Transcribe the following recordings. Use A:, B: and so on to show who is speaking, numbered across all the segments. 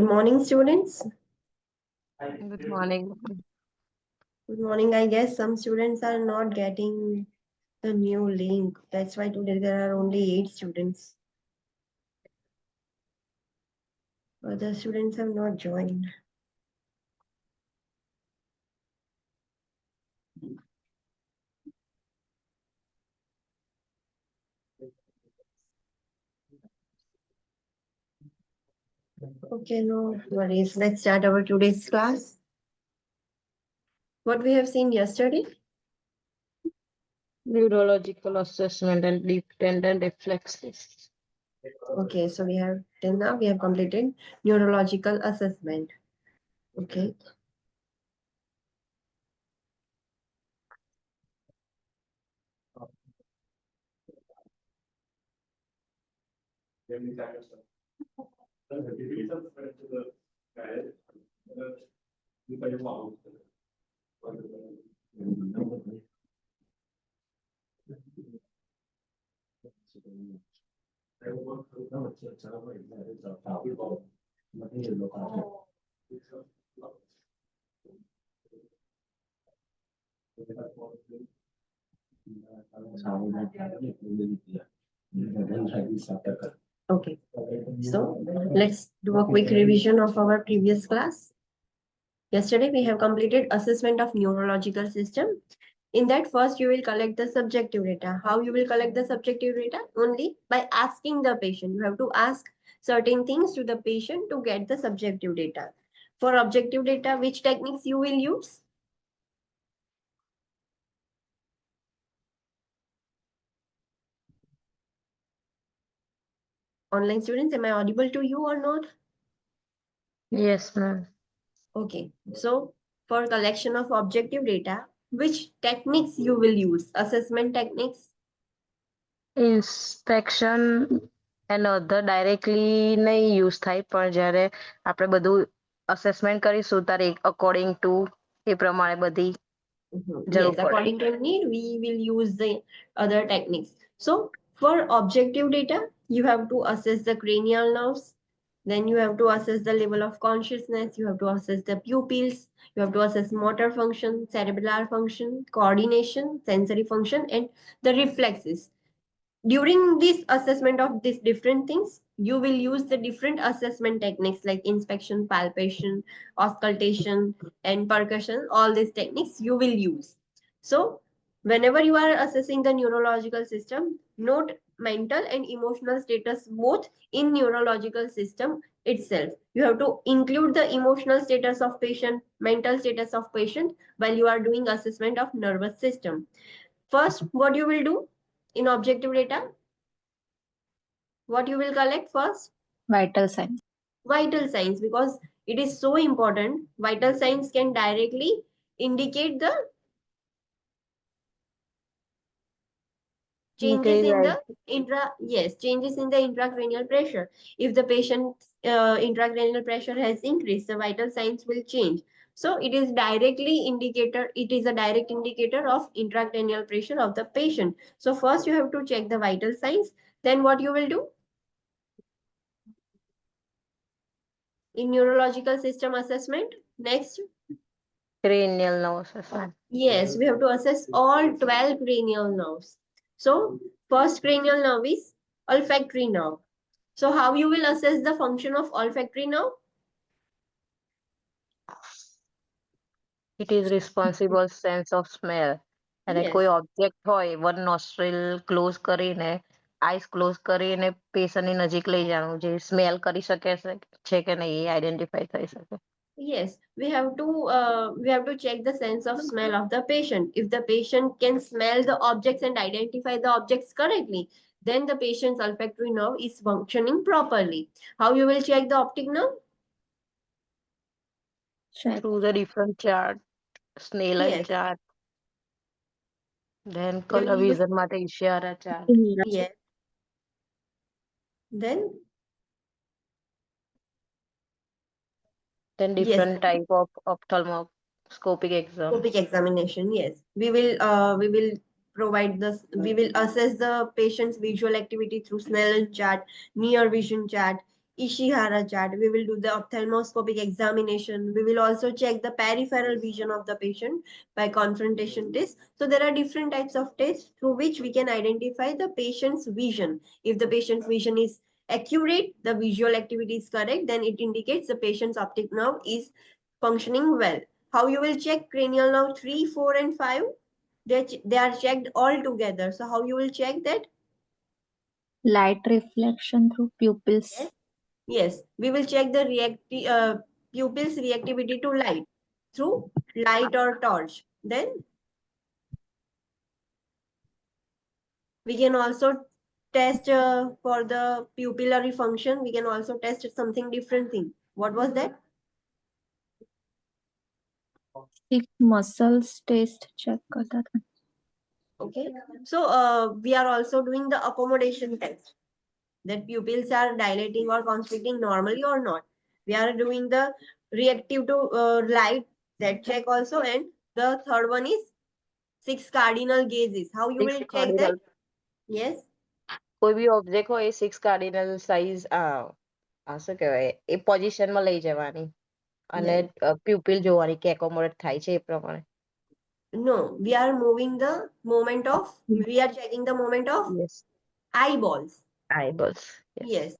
A: Good morning, students.
B: Good morning.
A: Good morning. I guess some students are not getting the new link. That's why today there are only 8 students. Other students have not joined. Okay, no worries. Let's start our today's class. What we have seen yesterday?
B: Neurological assessment and dependent reflex tests.
A: Okay, so we have till now we have completed neurological assessment. Okay. Okay, so let's do a quick revision of our previous class. Yesterday we have completed assessment of neurological system. In that, first you will collect the subjective data. How you will collect the subjective data? Only by asking the patient. You have to ask certain things to the patient to get the subjective data. For objective data, which techniques you will use? Online students, am I audible to you or not?
B: Yes, ma'am.
A: Okay, so for collection of objective data, which techniques you will use? Assessment techniques?
B: Inspection and other directly નહીં use થાય, પણ જ્યારે આપણે બધું assessment કરીશું ત્યારે according to એ પ્રમાણે બધી જરૂર
A: Yes,
B: પડે.
A: according to need, we will use the other techniques. So for objective data, you have to assess the cranial nerves. Then you have to assess the level of consciousness. You have to assess the pupils. You have to assess motor function, cerebellar function, coordination, sensory function, and the reflexes. During this assessment of these different things, you will use the different assessment techniques like inspection, palpation, auscultation, and percussion. All these techniques you will use. So whenever you are assessing the neurological system, note mental and emotional status both in neurological system itself. You have to include the emotional status of patient, mental status of patient while you are doing assessment of nervous system. First, what you will do in objective data? What you will collect first?
C: Vital signs.
A: Vital signs, because it is so important. Vital signs can directly indicate the changes in the changes in the intracranial pressure. If the patient's intracranial pressure has increased, the vital signs will change. So it is a direct indicator of intracranial pressure of the patient. So first you have to check the vital signs. Then what you will do? In neurological system assessment, next,
B: cranial nerve assessment.
A: yes, we have to assess all 12 cranial nerves. So first cranial nerve is olfactory nerve. So how you will assess the function of olfactory nerve?
B: It is responsible sense of smell. અને
A: Yes.
B: કોઈ object હોય, one nostril close કરીને, eyes close કરીને પેશન્ટની નજીક લઈ જવાનું, જે smell કરી શકે છે કે નહીં એ આઈડેન્ટિફાઈ થઈ શકે.
A: Yes, we have to check the sense of smell of the patient. If the patient can smell the objects and identify the objects correctly, then the patient's olfactory nerve is functioning properly. How you will check the optic nerve?
B: Through the different chart, Snellen
A: Yes.
B: chart, then
A: You will
B: color
A: use
B: vision માટે ઇશારા chart.
A: yes. Then
B: Then
A: yes,
B: different type of ophthalmoscopic exam.
A: scopic examination. Yes, we will provide this. We will assess the patient's visual activity through Snellen chart, near vision chart, Ishihara chart. We will do the ophthalmoscopic examination. We will also check the peripheral vision of the patient by confrontation test. So there are different types of tests through which we can identify the patient's vision. If the patient's vision is accurate, the visual activity is correct, then it indicates the patient's optic nerve is functioning well. How you will check cranial nerve 3, 4 and 5? They are checked all together. So how you will check that?
C: Light reflection through pupils.
A: Yes. Yes, we will check the pupil's reactivity to light through light or torch. Then we can also test for the pupillary function. We can also test something different thing. What was that?
C: 6 muscles test check करता था.
A: Okay. So we are also doing the accommodation test. That pupils are dilating or constricting normally or not. We are doing the reactive to light, that check also, and the third one is 6 cardinal gazes. How you will check that? Yes.
B: કોઈ બી object હોય એ 6 cardinal size શું કહેવાય એ પોઝિશનમાં લઈ જવાની અને pupil જોવાની કે એકોમોડેટ થાય છે એ પ્રમાણે.
A: No, we are moving the moment of, we are checking the moment of
B: Yes.
A: eyeballs.
B: Eyeballs.
A: Yes.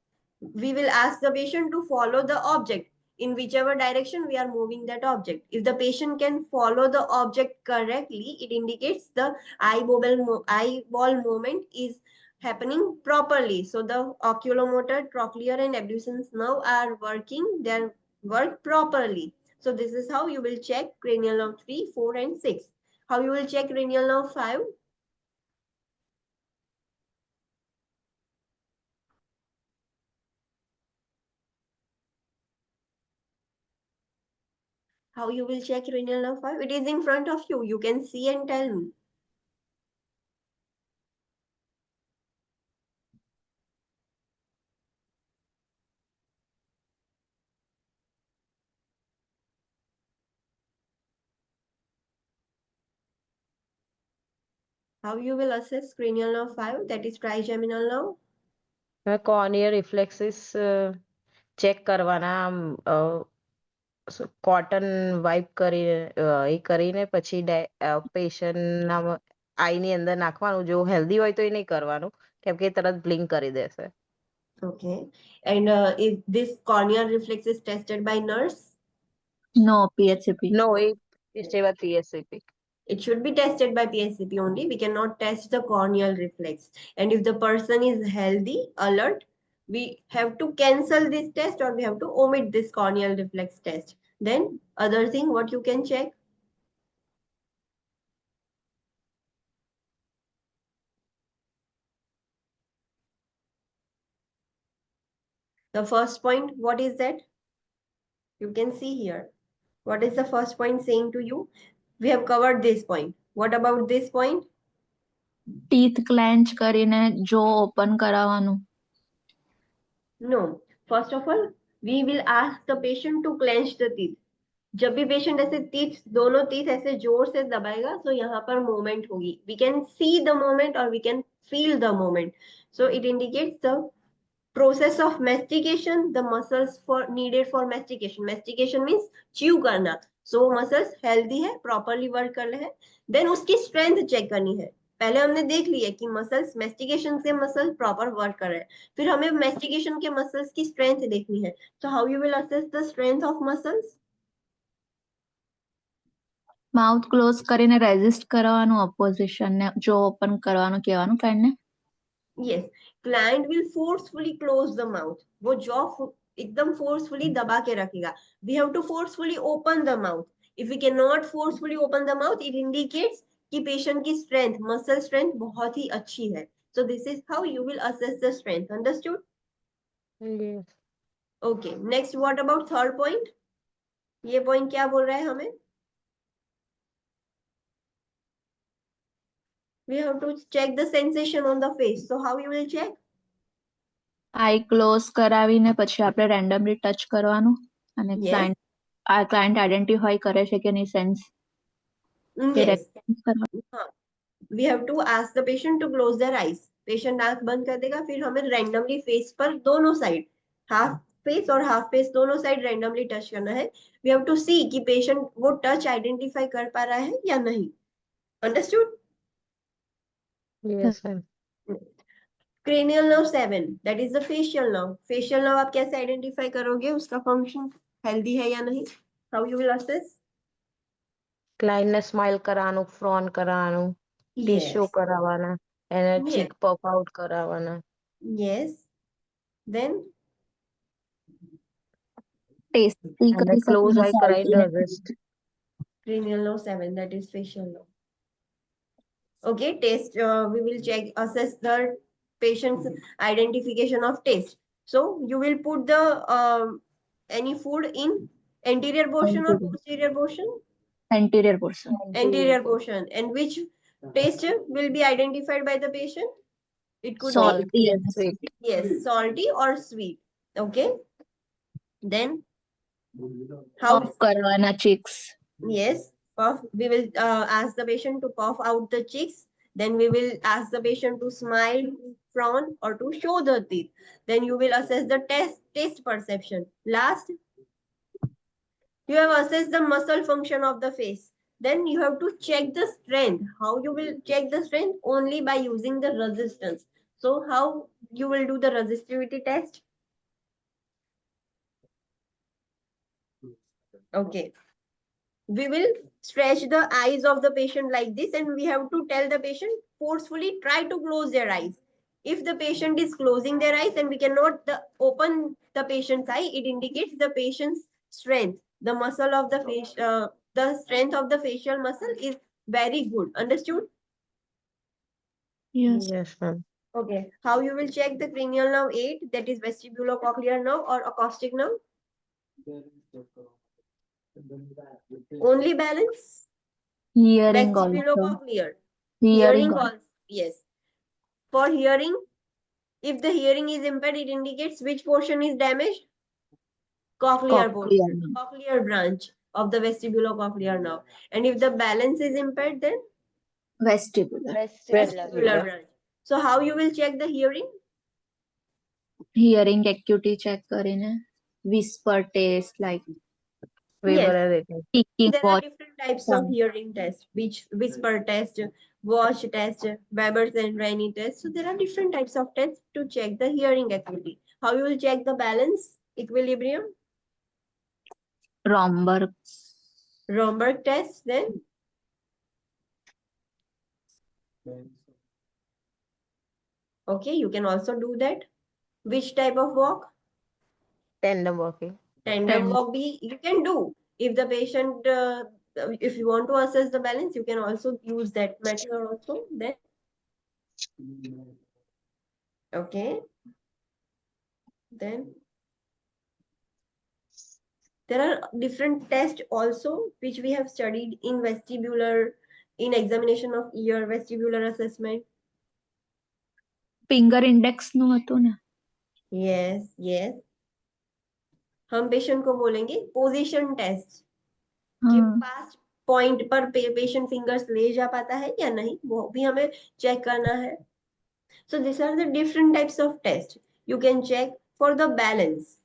A: We will ask the patient to follow the object in whichever direction we are moving that object. If the patient can follow the object correctly, it indicates the eyeball movement is happening properly. So the oculomotor, trochlear and abducens nerve are working their work properly. So this is how you will check cranial nerve 3, 4 and 6. How you will check cranial nerve 5? How you will check cranial nerve 5? It is in front of you. You can see and tell me. How you will assess cranial nerve 5, that is trigeminal nerve?
B: Corneal reflexes check કરવાના આમ cotton wipe કરીને એ કરીને પછી પેશન્ટના આઈની અંદર નાખવાનું. જો healthy હોય તો એ નહીં કરવાનું કેમ કે એ તરત બ્લિંક કરી દેશે.
A: Okay. And is this corneal reflex is tested by nurse?
C: No, PHCP.
B: No, it's about PSCP.
A: It should be tested by PSCP only. We cannot test the corneal reflex. And if the person is healthy, alert, we have to cancel this test or we have to omit this corneal reflex test. Then other thing, what you can check? The first point, what is that? You can see here. What is the first point saying to you? We have covered this point. What about this point?
C: Teeth clench કરીને જો open કરાવવાનું.
A: No. First of all, we will ask the patient to clench the teeth. जब भी patient ऐसे दोनों teeth ऐसे जोर से दबाएगा तो यहाँ पर मूवमेंट होगी. We can see the movement or we can feel the movement. So it indicates the process of mastication, the muscles needed for mastication. Mastication means chew करना. So muscles healthy है, properly work कर रहे हैं. Then उसकी strength check करनी है. पहले हमने देख लिया कि मसल्स मेस्टिकेशन से मसल प्रॉपर वर्क कर रहे हैं. फिर हमें मेस्टिकेशन के मसल्स की स्ट्रेंथ देखनी है. So how you will assess the strength of muscles?
C: Mouth close કરીને રેઝિસ્ટ કરવાનું ઓપોઝિશન ને જો ઓપન કરવાનું કહેવાનું ક્લાયન્ટને.
A: Yes, client will forcefully close the mouth. वो jaw एकदम forcefully दबा के रखेगा. We have to forcefully open the mouth. If we cannot forcefully open the mouth, it indicates कि patient की strength, muscle strength बहुत ही अच्छी है. So this is how you will assess the strength. Understood?
B: Yes.
A: Okay. Next, what about third point? ये point क्या बोल रहा है हमें? We have to check the sensation on the face. So how you will check?
C: Eye close કરાવીને પછી આપણે randomly touch કરવાનું અને
A: Yes.
C: ક્લાયન્ટ આઈડેન્ટિફાઈ કરે છે કે નહીં sense.
A: Yes. We have to ask the patient to close their eyes. Patient आंख बंद कर देगा, फिर हमें randomly face पर दोनों साइड हाफ फेस और हाफ फेस दोनों साइड रैंडमली टच करना है. वी हैव टू सी कि पेशेंट वो टच आइडेंटिफाई कर पा रहा है या नहीं. Understood?
B: Yes ma'am.
A: Cranial nerve 7, that is the facial nerve. Facial nerve आप कैसे आइडेंटिफाई करोगे उसका फंक्शन हेल्दी है या नहीं? How you will assess?
B: ક્લાયન્ટને સ્માઇલ કરાવવાનું, ફ્રોન કરાવવાનું, ટીશ્યુ
A: Yes.
B: કરાવવાના, એને
A: Yes.
B: ચીક પફ આઉટ કરાવવાના.
A: Yes. Then
C: ટેસ્ટી
B: એને
C: કરી
B: ક્લોઝ
C: શકીને
B: આઈ કરાવી
C: salty ને
B: રેઝિસ્ટ.
A: cranial nerve 7, that is facial nerve. Okay, taste. We will check, assess the patient's identification of taste. So you will put the any food in anterior portion or posterior portion?
C: anterior portion.
A: Anterior portion. And which taste will be identified by the patient? It could be,
C: Salty and
B: Sweet.
A: yes, salty or sweet. Okay. Then how?
C: puff કરવાના cheeks.
A: Yes, puff. We will ask the patient to puff out the cheeks. Then we will ask the patient to smile, frown, or to show the teeth. Then you will assess the taste perception. Last, you have assessed the muscle function of the face. Then you have to check the strength. How you will check the strength? Only by using the resistance. So how you will do the resistivity test? Okay. We will stretch the eyes of the patient like this, and we have to tell the patient forcefully try to close their eyes. If the patient is closing their eyes and we cannot open the patient's eye, it indicates the patient's strength. The muscle of the face, the strength of the facial muscle is very good. Understood?
C: Yes.
B: Yes ma'am.
A: Okay. How you will check the cranial nerve 8, that is vestibulocochlear nerve or acoustic nerve? Only balance?
C: Hearing also.
A: Vestibulocochlear.
C: Hearing
A: Also. Yes. For hearing, if the hearing is impaired, it indicates which portion is damaged? Cochlear portion.
C: nerve.
A: Cochlear branch of the vestibulocochlear nerve. And if the balance is impaired, then
C: Vestibular.
A: vestibular branch. So how you will check the hearing?
C: Hearing acuity check કરીને whisper test like
B: Weber
A: Yes.
B: rating.
C: speaking
A: There are
C: watch
A: different types of hearing tests, which whisper test, watch test, Weber's and Rennie test. So there are different types of tests to check the hearing acuity. How you will check the balance, equilibrium?
C: Romberg.
A: Romberg test, then okay, you can also do that. Which type of walk?
B: Tandem walking.
A: Tandem walk you can do. If the patient, if you want to assess the balance, you can also use that method also. Then okay. Then there are different tests also which we have studied in vestibular, in examination of ear, vestibular assessment.
C: finger index નું હતું ને.
A: Yes, yes. हम patient को बोलेंगे position test कि past point पर patient fingers ले जा पाता है या नहीं, वो भी हमें चेक करना है. So these are the different types of tests you can check for the balance.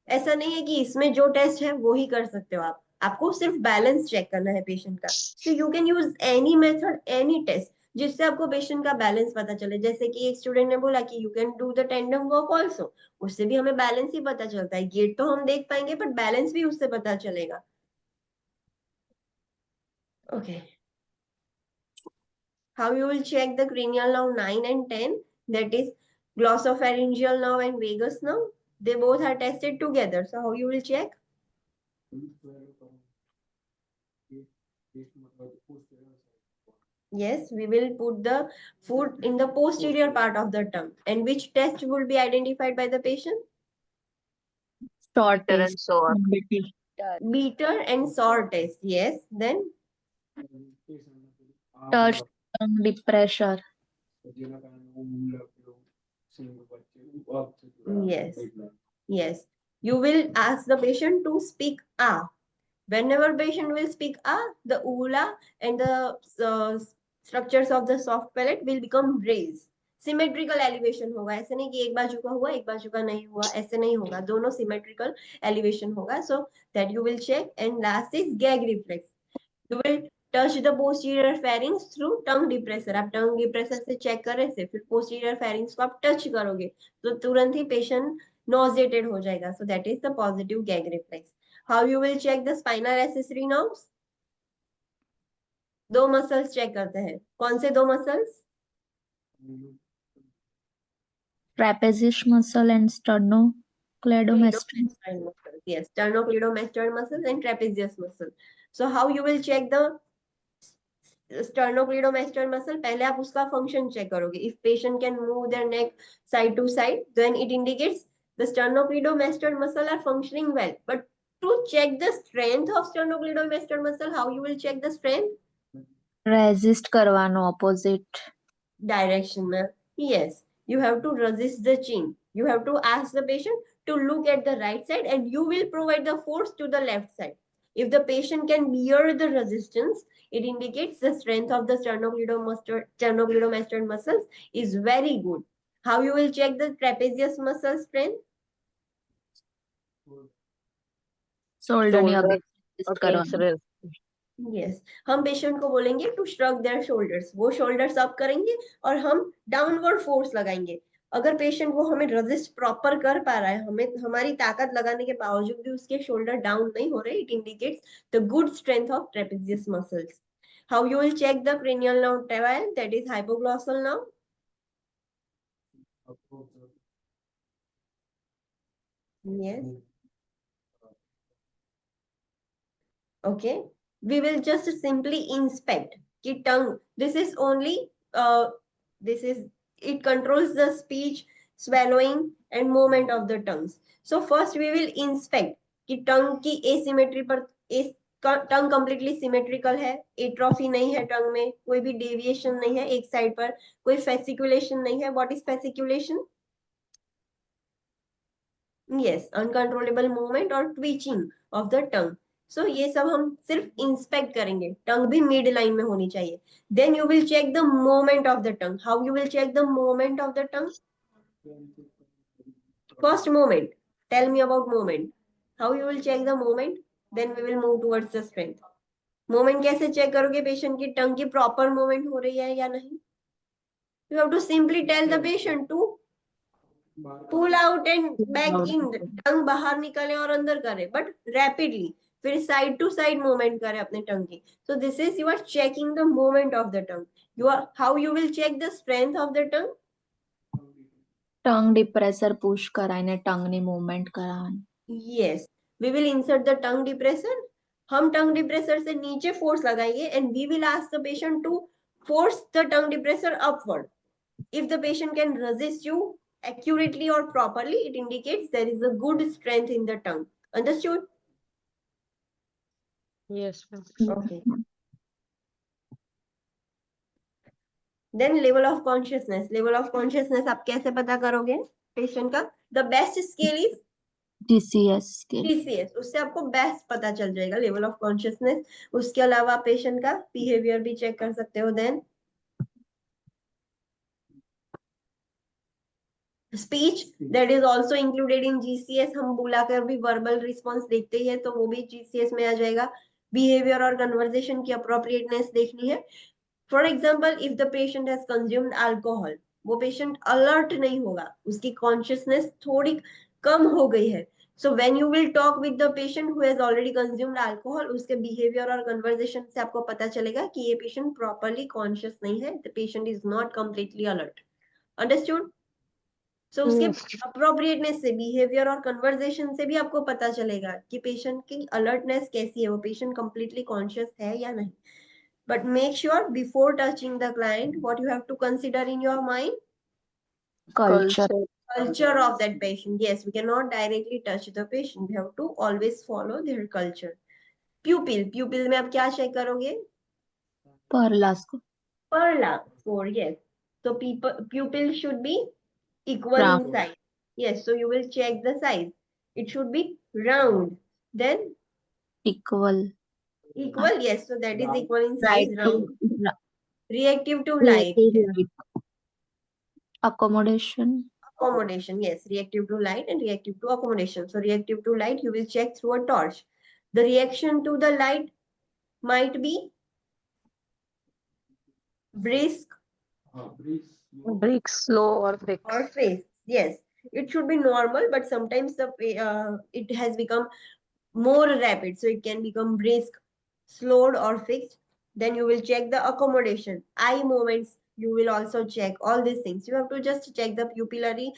A: ऐसा नहीं है कि इसमें जो टेस्ट है वो ही कर सकते हो आप, आपको सिर्फ बैलेंस चेक करना है पेशेंट का. So you can use any method, any test जिससे आपको पेशेंट का बैलेंस पता चले. जैसे कि एक स्टूडेंट ने बोला कि you can do the tandem work also, उससे भी हमें बैलेंस ही पता चलता है. गेट तो हम देख पाएंगे बट बैलेंस भी उससे पता चलेगा. Okay. How you will check the cranial nerve 9 and 10, that is glossopharyngeal nerve and vagus nerve, they both are tested together. So how you will check? Yes, we will put the food in the posterior part of the tongue. And which test will be identified by the patient?
C: Short
B: Bitter
C: test.
B: and sour.
A: Bitter and sour test. Yes. Then
C: Touch tongue deep pressure.
A: yes. Yes. You will ask the patient to speak ah. Whenever patient will speak ah, the uvula and the structures of the soft palate will become raised. Symmetrical elevation होगा, ऐसे नहीं कि एक बाजू का हुआ एक बाजू का नहीं हुआ, ऐसे नहीं होगा, दोनों सिमेट्रिकल एलिवेशन होगा. So that you will check. And last is gag reflex. You will touch the posterior pharynx through tongue depressor. आप टंग डिप्रेसर से चेक कर रहे थे, फिर पोस्टीरियर फेरिंग्स को आप टच करोगे तो तुरंत ही पेशेंट नॉजेटेड हो जाएगा. So that is the positive gag reflex. How you will check the spinal accessory nerves? दो मसल्स चेक करते हैं. कौन से दो muscles?
C: trapezius muscle and sternocleidomastoid.
A: Muscles. Yes, sternocleidomastoid muscles and trapezius muscle. So how you will check the sternocleidomastoid muscle? पहले आप उसका function check करोगे. If patient can move their neck side to side, then it indicates the sternocleidomastoid muscle are functioning well. But to check the strength of sternocleidomastoid muscle, how you will check the strength?
C: Resist કરવાનો opposite
A: Direction में. Yes, you have to resist the chin. You have to ask the patient to look at the right side and you will provide the force to the left side. If the patient can bear the resistance, it indicates the strength of the sternocleidomastoid muscles is very good. How you will check the trapezius muscle strength?
C: shoulder ની
B: Shoulder
C: against
B: against
C: કરવાનો.
B: rest.
A: Yes, हम patient को बोलेंगे to shrug there shoulders. वो shoulders up करेंगे और हम downward force लगाएंगे. अगर पेशेंट वो हमें रेजिस्ट प्रॉपर कर पा रहा है, हमें हमारी ताकत लगाने के बावजूद भी उसके शोल्डर डाउन नहीं हो रहे, it indicates the good strength of trapezius muscles. How you will check the cranial nerve trial, that is hypoglossal nerve? Yes. Okay, we will just simply inspect ki tongue. This is only this is, it controls the speech, swallowing and movement of the tongues. So first we will inspect ki tongue की asymmetry पर, टंग completely symmetrical है, atrophy नहीं है टंग में, कोई भी deviation नहीं है एक साइड पर, कोई फेसिकुलेशन नहीं है. What is fasciculation? Yes, uncontrollable movement और ट्विचिंग ऑफ द टंग. सो ये सब हम सिर्फ इंस्पेक्ट करेंगे. टंग भी मिड लाइन में होनी चाहिए. Then you will check the movement of the tongue. How you will check the movement of the tongue? First movement, tell me about movement. How you will check the movement? Then we will move towards the strength. Movement कैसे check करोगे patient की? Tongue की proper movement हो रही है या नहीं. You have to simply tell the patient to pull out and back in. Tongue बाहर निकले और अंदर करे, बट रैपिडली. फिर साइड टू साइड मूवमेंट करे अपने टंग की. So this is, you are checking the movement of the tongue. You are, how you will check the strength of the tongue?
C: Tongue depressor push કરાઈને ટંગની movement કરાવવાની.
A: Yes, we will insert the tongue depressor. हम tongue depressor से नीचे force लगाएंगे and we will ask the patient to force the tongue depressor upward. If the patient can resist you accurately or properly, it indicates there is a good strength in the tongue. Understood?
B: Yes, ma'am.
A: Okay. Then level of consciousness. Level of consciousness आप कैसे पता करोगे patient का? The best scale is
C: TCS scale.
A: TCS. उससे आपको best पता चल जाएगा लेवल ऑफ कॉन्शियसनेस. उसके अलावा पेशेंट का बिहेवियर भी चेक कर सकते हो. Then speech, that is also included in GCS. हम बुलाकर भी वर्बल रिस्पॉन्स देखते ही है तो वो भी GCS में आ जाएगा. बिहेवियर और कन्वर्सेशन की अप्रोप्रिएटनेस देखनी है. For example, if the patient has consumed alcohol, वो पेशेंट अलर्ट नहीं होगा, उसकी कॉन्शियसनेस थोड़ी कम हो गई है. So when you will talk with the patient who has already consumed alcohol, उसके behavior और conversation से आपको पता चलेगा कि ये patient properly conscious नहीं है. The patient is not completely alert. Understood? So उसके appropriateness से, behavior और conversation से भी आपको पता चलेगा कि patient की alertness कैसी है, वो patient completely conscious है या नहीं. But make sure before touching the client, what you have to consider in your mind?
C: Culture.
A: Culture of that patient. Yes, we cannot directly touch the patient. We have to always follow their culture. Pupil. Pupil में आप क्या check करोगे?
C: પરલાસ્કો.
A: Perla score. Yes. So pupil should be equal
C: Round.
A: in size. Yes. So you will check the size. It should be round. Then
C: equal.
A: equal. Yes. So that is equal in size.
C: Right
A: Round.
C: Two
A: Reactive to light.
C: Right. Accommodation.
A: Accommodation, yes, reactive to light and reactive to accommodation. So reactive to light, you will check through a torch. The reaction to the light might be brisk
B: Bricks, slow or
A: or
B: fixed.
A: phase. Yes, it should be normal, but sometimes it has become more rapid, so it can become brisk, slowed, or fixed. Then you will check the accommodation, eye movements. You will also check all these things. You have to just check the pupillary.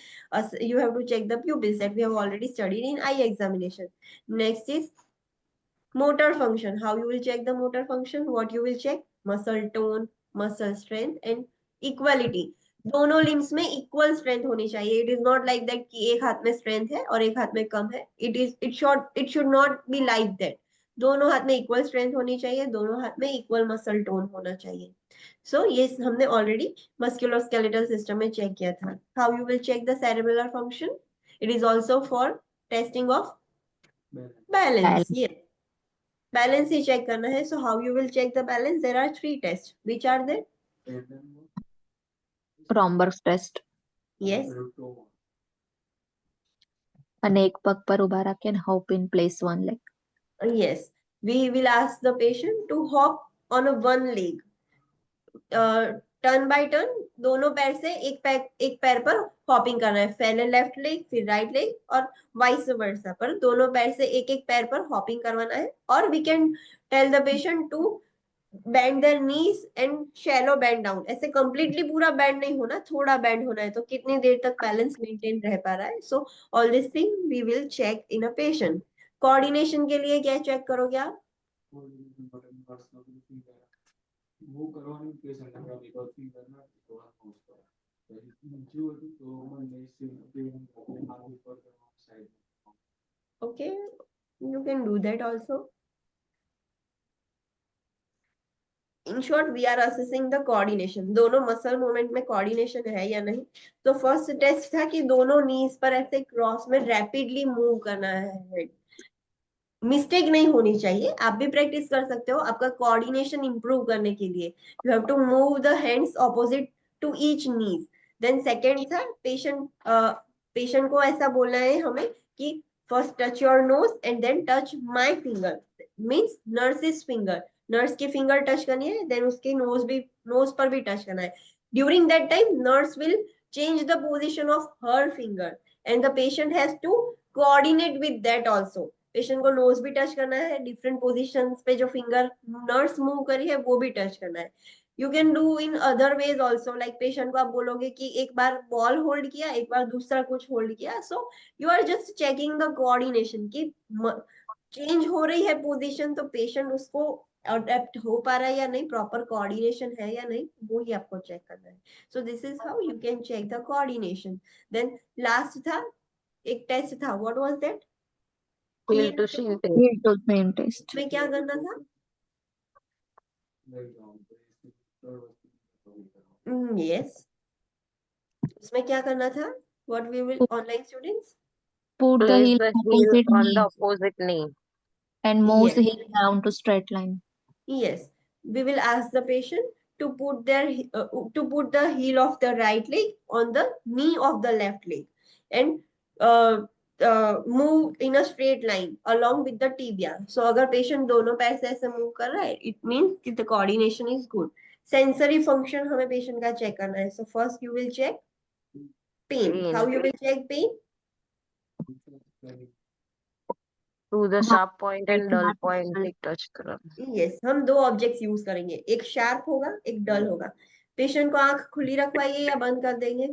A: You have to check the pupils that we have already studied in eye examination. Next is motor function. How you will check the motor function? What you will check? Muscle tone, muscle strength, and equality. दोनों limbs में equal strength होनी चाहिए. It is not like that कि एक हाथ में strength है और एक हाथ में कम है. It should not be like that. दोनों हाथ में इक्वल स्ट्रेंथ होनी चाहिए, दोनों हाथ में इक्वल मसल टोन होना चाहिए. सो ये हमने ऑलरेडी मस्कुलोस्केलेटल सिस्टम में चेक किया था. How you will check the cerebral function? It is also for testing of balance. ये balance ही check करना है. So how you will check the balance? There are 3 tests. Which are they?
C: Romberg test.
A: Yes.
C: અને એક પગ પર ઊભા રાખી અને hope in place one leg.
A: Yes. We will ask the patient to hop on a one leg. Turn by turn दोनों पैर से एक पैर पर हॉपिंग करना है. पहले लेफ्ट लेग फिर राइट लेग और वाइस वर्सा, पर दोनों पैर से एक एक पैर पर हॉपिंग करवाना है. और we can tell the patient to bend their knees and shallow bend down. ऐसे कंप्लीटली पूरा बेंड नहीं होना, थोड़ा बेंड होना है. तो कितनी देर तक बैलेंस मेंटेन रह पा रहा है. So all this thing we will check in a patient. Coordination के लिए क्या चेक करोगे आप?
D: वो करवाने पेशेंट का रिकॉर्ड करना तो जो तो मन में से अपने हाथ ऊपर side.
A: Okay, you can do that also. In short, we are assessing the coordination. दोनों मसल मूवमेंट में कोऑर्डिनेशन है या नहीं. तो फर्स्ट टेस्ट था कि दोनों नीज पर ऐसे क्रॉस में रैपिडली मूव करना है. मिस्टेक नहीं होनी चाहिए. आप भी प्रैक्टिस कर सकते हो आपका कोऑर्डिनेशन इंप्रूव करने के लिए. You have to move the hands opposite to each knees. Then second था पेशेंट को ऐसा बोलना है हमें कि first touch your nose and then touch my finger. Means nurse is finger. Nurse की फिंगर टच करनी है, देन उसके नोज पर भी टच करना है. During that time nurse will change the position of her finger and the patient has to coordinate with that also. Patient को knows भी टच करना है, डिफरेंट पोजिशंस पे जो फिंगर नर्स मूव करी है वो भी टच करना है. You can do in other ways also. Like patient को आप बोलोगे कि एक बार बॉल होल्ड किया, एक बार दूसरा कुछ होल्ड किया. So you are just checking the coordination की चेंज हो रही है पोजीशन, तो पेशेंट उसको अडेप्ट हो पा रहा है या नहीं, प्रॉपर कोऑर्डिनेशन है या नहीं, वो ही आपको चेक करना है. So this is how you can check the coordination. Then last था एक टेस्ट था. What was that?
B: Heel to shin test.
C: Heel to shin test.
A: में क्या करना था? Yes. उसमें क्या करना था? What we will online students?
C: Put the
B: Place
C: heel
B: the heel
C: opposite
B: on the
C: knee
B: opposite knee.
C: and move the
A: Yes.
C: heel down to straight line.
A: Yes. We will ask the patient to put the heel of the right leg on the knee of the left leg and move in a straight line along with the tibia. So अगर patient दोनों पैर से ऐसे move कर रहा है, it means that the coordination is good. Sensory function हमें patient का check करना है. So first you will check pain.
B: Pain.
A: How you will check pain?
B: Through the sharp point and dull
C: Right.
B: point एक touch करो.
A: Yes, हम दो objects use करेंगे. एक शार्प होगा, एक डल होगा. पेशेंट को आंख खुली रखवाइए या बंद कर देंगे?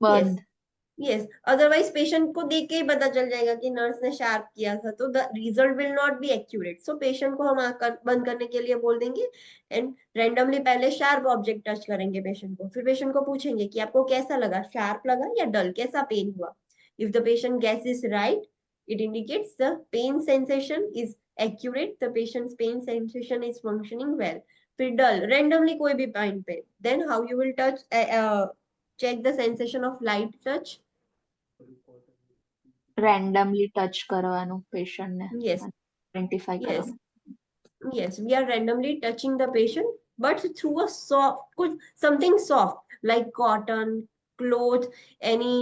C: बंद.
A: यस. अदरवाइज पेशेंट को देख के ही पता चल जाएगा कि नर्स ने शार्प किया था, तो the result will not be accurate. So patient को हम आंख बंद करने के लिए बोल देंगे एंड रैंडमली पहले शार्प ऑब्जेक्ट टच करेंगे पेशेंट को. फिर पेशेंट को पूछेंगे कि आपको कैसा लगा, शार्प लगा या डल, कैसा पेन हुआ. If the patient guesses right, it indicates the pain sensation is accurate, the patient's pain sensation is functioning well. फिर dull, randomly कोई भी point पे. Then how you will touch, check the sensation of light touch.
C: Randomly touch કરવાનું patient ને.
A: Yes.
C: Identify
A: Yes.
C: કરવાનું.
A: Yes, we are randomly touching the patient, but through a soft, something soft like cotton, cloth, any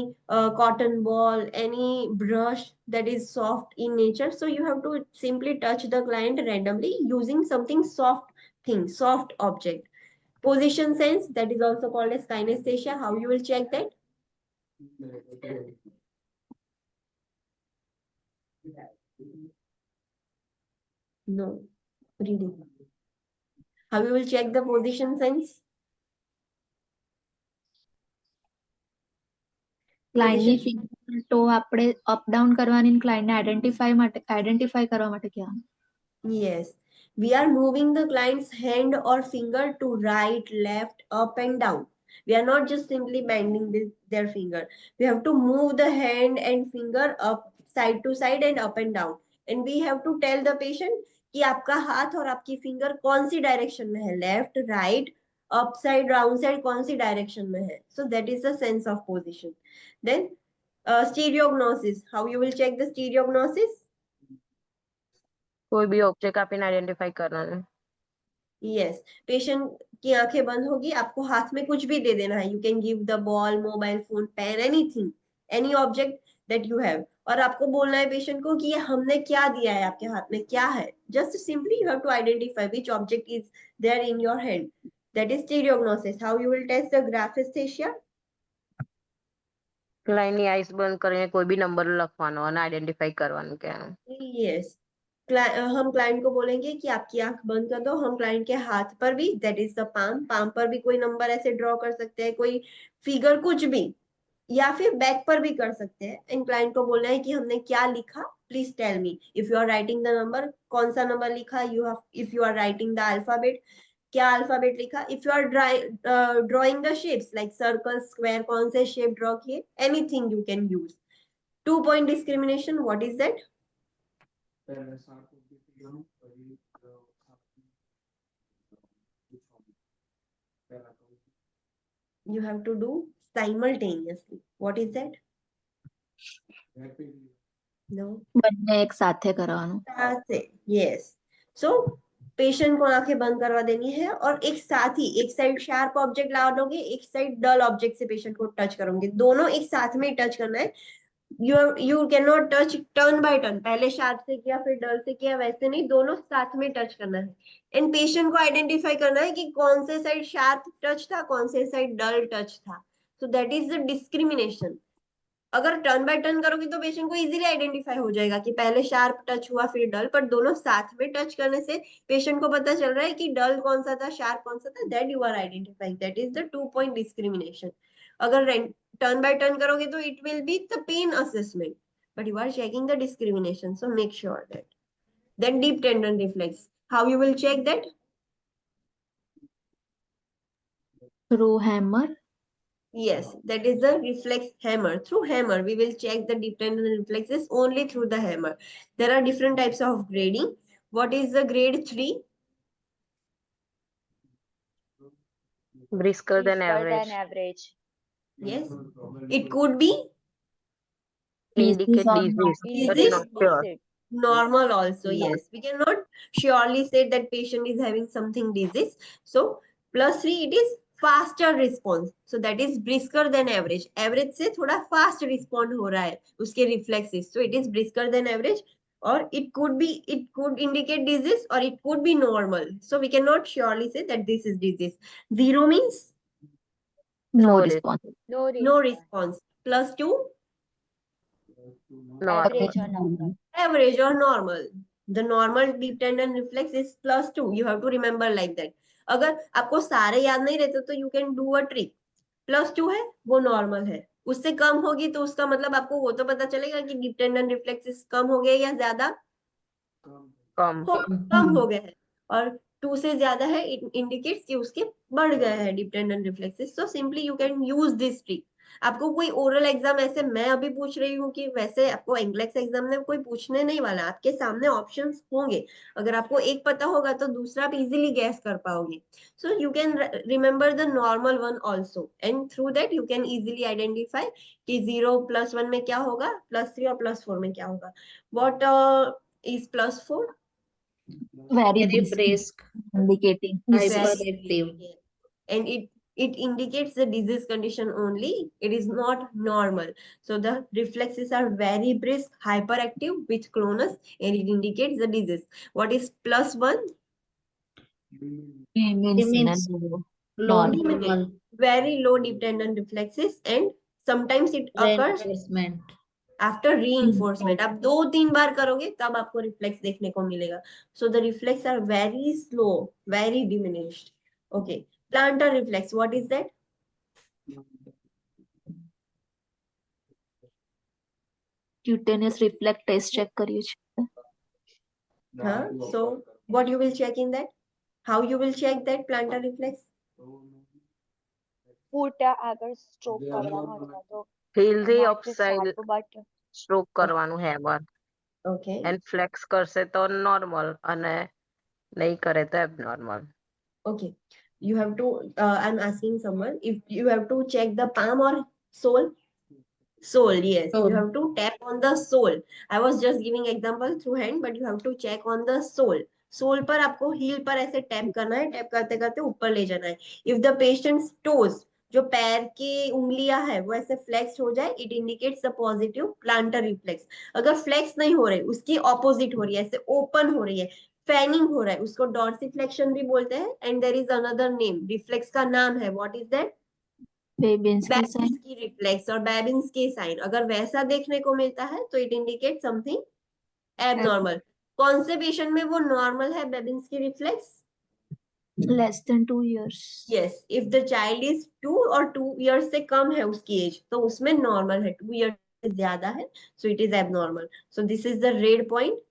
A: cotton ball, any brush that is soft in nature. So you have to simply touch the client randomly using something soft thing, soft object. Position sense, that is also called as kinesthesia. How you will check that? No, reading. How you will check the position sense?
C: ક્લાયન્ટની
A: Position.
C: Finger તો આપણે up down કરવાની ક્લાયન્ટને identify કરવા માટે કહેવાનું.
A: Yes, we are moving the client's hand or finger to right, left, up and down. We are not just simply bending their finger. We have to move the hand and finger up, side to side and up and down. And we have to tell the patient कि आपका हाथ और आपकी finger कौन सी direction में है, left, right, up side, down side, कौन सी direction में है. So that is the sense of position. Then stereognosis. How you will check the stereognosis?
B: કોઈ બી ઓબ્જેક્ટ આપીને આઈડેન્ટિફાઈ કરવાનું.
A: यस, पेशेंट की आंखें बंद होगी, आपको हाथ में कुछ भी दे देना है. You can give the ball, mobile phone, pen, anything, any object that you have, और आपको बोलना है पेशेंट को कि ये हमने क्या दिया है, आपके हाथ में क्या है. Just simply you have to identify which object is there in your hand. That is stereognosis. How you will test the graphesthesia?
B: ક્લાયન્ટની આઈસ બંધ કરીને કોઈ બી નંબર લખવાનો અને આઈડેન્ટિફાઈ કરવાનું કે
A: यस, हम क्लाइंट को बोलेंगे कि आपकी आंख बंद कर दो. हम क्लाइंट के हाथ पर भी, that is the palm, palm पर भी कोई नंबर ऐसे ड्रॉ कर सकते हैं, कोई फिगर, कुछ भी, या फिर बैक पर भी कर सकते हैं. इन क्लाइंट को बोलना है कि हमने क्या लिखा, please tell me. If you are writing the number, कौन सा नंबर लिखा. You have, if you are writing the alphabet, क्या अल्फाबेट लिखा. If you are drawing the shapes like circle, square, कौन से शेप ड्रॉ किए, anything you can use. 2 point discrimination, what is that?
D: पहले सात object लो, वही, पहला तो
A: You have to do simultaneously. What is that?
D: rapidly.
A: No.
C: બંને એક સાથે કરવાનું.
A: साथ से. Yes. So पेशेंट को आंखें बंद करवा देनी है और एक साथ ही, एक साइड शार्प ऑब्जेक्ट ला दोगे, एक साइड डल ऑब्जेक्ट से पेशेंट को टच करोगे. दोनों एक साथ में टच करना है. You can not touch turn by turn, पहले शार्प से किया फिर डल से किया, वैसे नहीं, दोनों साथ में टच करना है. एंड पेशेंट को आइडेंटिफाई करना है कि कौन से साइड शार्प टच था, कौन से साइड डल टच था. सो दैट इज द डिस्क्रिमिनेशन. अगर टर्न बाय टर्न करोगे तो पेशेंट को इजीली आइडेंटिफाई हो जाएगा कि पहले शार्प टच हुआ फिर डल, पर दोनों साथ में टच करने से पेशेंट को पता चल रहा है कि डल कौन सा था, शार्प कौन सा था. That you are identifying. That is the 2 point discrimination. अगर टर्न बाय टर्न करोगे तो it will be the pain assessment, but you are checking the discrimination, so make sure that. Then deep tendon reflex, how you will check that?
C: Through hammer.
A: Yes, that is the reflex hammer. Through hammer we will check the deep tendon reflexes only through the hammer. There are different types of grading. What is the grade 3?
B: brisker than average.
E: average.
A: Yes, it could be
B: indicate
C: Disease or
B: disease but
A: disease,
B: not sure.
A: normal also. Yes, we cannot surely say that patient is having something disease. So +3, it is faster response. So that is brisker than average. Average से थोड़ा fast respond हो रहा है उसके reflexes. So it is brisker than average, or it could indicate disease, or it could be normal. So we cannot surely say that this is disease. 0 means
C: no
B: No
C: response.
A: no response. +2,
B: No
E: Average or normal.
A: average or normal. The normal deep tendon reflex is +2. You have to remember like that. अगर आपको सारे याद नहीं रहते तो you can do a trick. +2 है वो normal है, उससे कम होगी तो उसका मतलब आपको वो तो पता चलेगा कि डीप टेंडन रिफ्लेक्सेस कम हो गए या ज्यादा
B: कम.
A: कम हो गए हैं. और 2 से ज्यादा है, इट इंडिकेट्स कि उसके बढ़ गए हैं deep tendon reflexes. So simply you can use this trick. आपको कोई ओरल एग्जाम ऐसे मैं अभी पूछ रही हूँ कि वैसे आपको इंग्लिश एग्जाम में कोई पूछने नहीं वाला. आपके सामने ऑप्शंस होंगे, अगर आपको एक पता होगा तो दूसरा आप इजीली गैस कर पाओगे. सो you can remember the normal one also, and through that you can easily identify कि 0 +1 में क्या होगा, +3 और +4 में क्या होगा. What is +4?
C: Very
F: Very
C: brisk,
F: brisk,
C: indicating
A: Very
F: hyperactive.
A: brisk, and it indicates the disease condition only. It is not normal. So the reflexes are very brisk, hyperactive, which clonus, and it indicates the disease. What is +1?
C: Means
E: It means
C: no.
E: low
C: Normal.
E: normal
A: Very low dependent reflexes, and sometimes it occurs
E: reinforcement.
A: After reinforcement. आप 2-3 बार करोगे तब आपको reflex देखने को मिलेगा. So the reflex are very slow, very diminished. Okay, plantar reflex, what is that?
C: Cutaneous reflex test check કર્યું છે.
A: Huh? So what you will check in that? How you will check that plantar reflex?
F: ફૂટ આગળ stroke કરવાનો અથવા તો
B: heel થી
F: not
B: upside
F: sharp but
B: stroke કરવાનું hammer
A: Okay.
B: And flex કરશે તો નોર્મલ અને નહીં કરે તો abnormal.
A: Okay. You have to, I'm asking someone, if you have to check the palm or sole? Sole, yes. You
E: Sole.
A: have to tap on the sole. I was just giving example through hand, but you have to check on the sole. Sole पर आपको heal पर ऐसे tap करना है, tap करते करते ऊपर ले जाना है. इफ द पेशेंट्स टोज, जो पैर की उंगलियां है वो ऐसे फ्लेक्स हो जाए, it indicates the positive plantar reflex. अगर फ्लेक्स नहीं हो रही, उसकी ऑपोजिट हो रही है, ऐसे ओपन हो रही है, फैनिंग हो रहा है, उसको डॉर्सिफ्लेक्शन भी बोलते हैं. And there is another name, reflex का नाम है, what is that?
C: Babinski sign.
A: Babinski reflex और बेबिंस्की साइन. अगर वैसा देखने को मिलता है तो इट इंडिकेट समथिंग एबनॉर्मल. कौन से पेशेंट में वो नॉर्मल है Babinski reflex?
C: Less than 2 years.
A: Yes, if the child is 2 और 2 years से कम है उसकी एज, तो उसमें नॉर्मल है. 2 years से ज्यादा है, so it is abnormal. So this is the red point.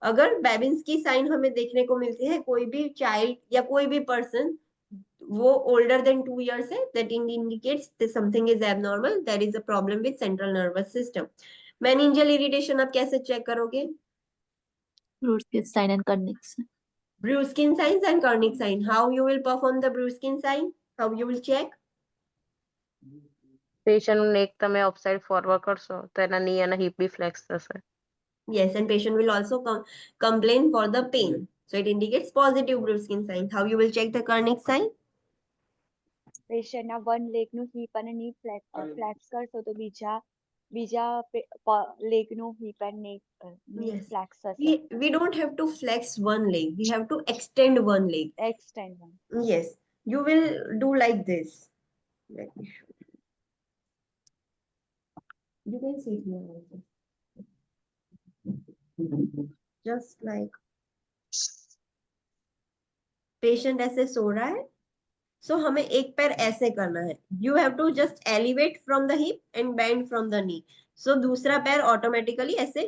A: अगर बेबिंस्की साइन हमें देखने को मिलती है, कोई भी चाइल्ड या कोई भी पर्सन वो older than 2 years है, that indicates that something is abnormal, there is a problem with central nervous system. Meningeal irritation आप कैसे चेक करोगे?
C: Bruskin sign and Kernig's.
A: Bruskin signs and Kernig's sign. How you will perform the Bruskin sign? How you will check?
B: Patient નેક તમે upside forward કરશો તો એના ની અને હિપ બી ફ્લેક્સ થશે.
A: Yes, and patient will also complain for the pain. So it indicates positive Bruskin sign. How you will check the Kernig's sign?
F: પેશન્ટના one લેગનું હિપ અને ની ફ્લેક્સ કરશો તો બીજા લેગનું હિપ અને ની
A: Yes.
F: ફ્લેક્સ થશે.
A: We don't have to flex one leg. We have to extend one leg.
F: Extend one.
A: Yes, you will do like this. Let me show you. You can see it here also. Just like patient ऐसे सो रहा है, सो हमें एक पैर ऐसे करना है. You have to just elevate from the hip and bend from the knee. So दूसरा पैर ऑटोमेटिकली ऐसे,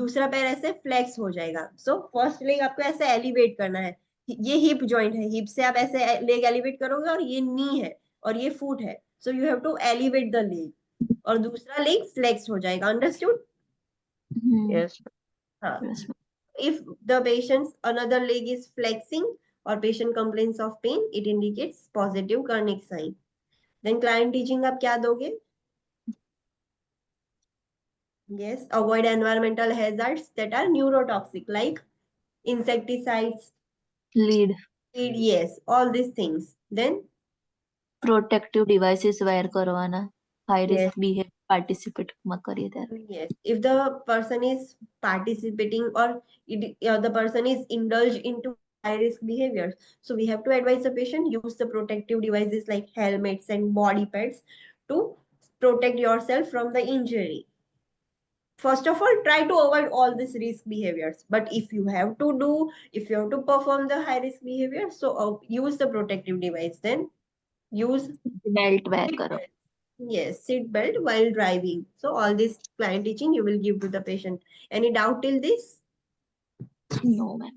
A: दूसरा पैर ऐसे फ्लेक्स हो जाएगा. सो फर्स्ट लेग आपको ऐसे एलिवेट करना है. ये हिप जॉइंट है, हिप से आप ऐसे लेग एलिवेट करोगे, और ये नी है और ये फुट है. So you have to elevate the leg, और दूसरा लेग फ्लेक्स हो जाएगा. अंडरस्टूड?
B: યસ.
A: हाँ. If the patient's another leg is flexing or patient complains of pain, it indicates positive Kernig's sign. Then client teaching आप क्या दोगे? Yes, avoid environmental hazards that are neurotoxic, like insecticides,
C: Lead.
A: yes, all these things. Then
C: Protective devices wear કરવાના. High
A: Yes.
C: risk behavior participate માં કરીએ ત્યારે.
A: yes, if the person is participating or the person is indulged into high risk behaviors, so we have to advise the patient use the protective devices like helmets and body pads to protect yourself from the injury. First of all, try to avoid all these risk behaviors. But if you have to perform the high risk behavior, so use the protective device. Then use
C: Belt wear
A: seat
C: કરો.
A: belt. Yes, seat belt while driving. So all this client teaching you will give to the patient. Any doubt till this?
C: No ma'am.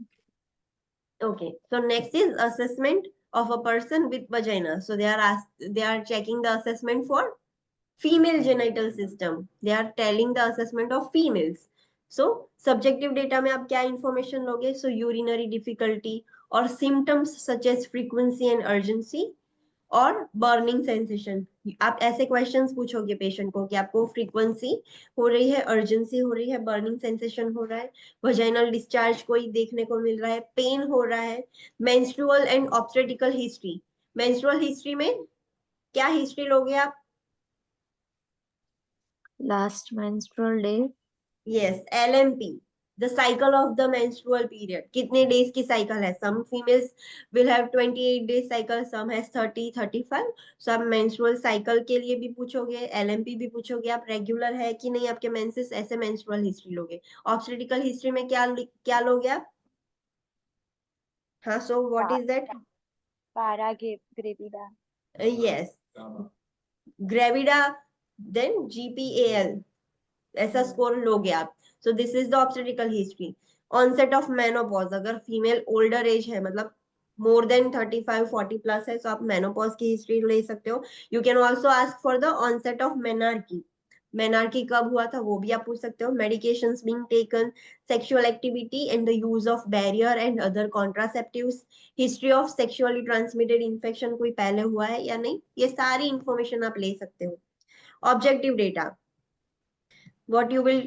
A: Okay. So next is assessment of a person with vagina. So they are checking the assessment for female genital system. They are telling the assessment of females. So subjective data में आप क्या information लोगे? So urinary difficulty or symptoms such as frequency and urgency और burning sensation. आप ऐसे questions पूछोगे patient को कि आपको फ्रीक्वेंसी हो रही है, अर्जेंसी हो रही है, बर्निंग सेंसेशन हो रहा है, वजाइनल डिस्चार्ज कोई देखने को मिल रहा है, पेन हो रहा है, menstrual and obstetrical history. Menstrual history में क्या हिस्ट्री लोगे आप?
C: Last menstrual day,
A: yes, LMP, the cycle of the menstrual period. कितने डेज की साइकिल है? Some females will have 28 days cycle, some has 30, 35. So आप मेंस्ट्रुअल साइकिल के लिए भी पूछोगे, LMP भी पूछोगे, आप रेगुलर है कि नहीं आपके मेंसेस, ऐसे मेंस्ट्रुअल हिस्ट्री लोगे. ऑब्स्टेट्रिकल हिस्ट्री में क्या क्या लोगे आप? हाँ, so what is that?
F: para gravida.
A: Yes, gravida, then GPAL, ऐसा स्कोर लोगे आप. So this is the obstetrical history. Onset of menopause, अगर फीमेल ओल्डर एज है, मतलब मोर देन 35 40 प्लस है, तो आप मेनोपॉज की हिस्ट्री ले सकते हो. You can also ask for the onset of menarche. Menarche कब हुआ था वो भी आप पूछ सकते हो. Medications being taken, sexual activity and the use of barrier and other contraceptives, history of sexually transmitted infection कोई पहले हुआ है या नहीं, ये सारी इंफॉर्मेशन आप ले सकते हो. Objective data, what you will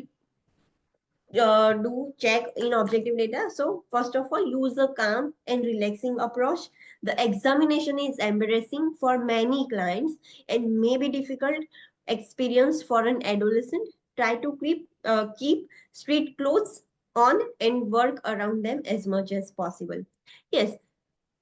A: do check in objective data. So first of all, use a calm and relaxing approach. The examination is embarrassing for many clients and may be difficult experience for an adolescent. Try to keep street clothes on and work around them as much as possible. Yes,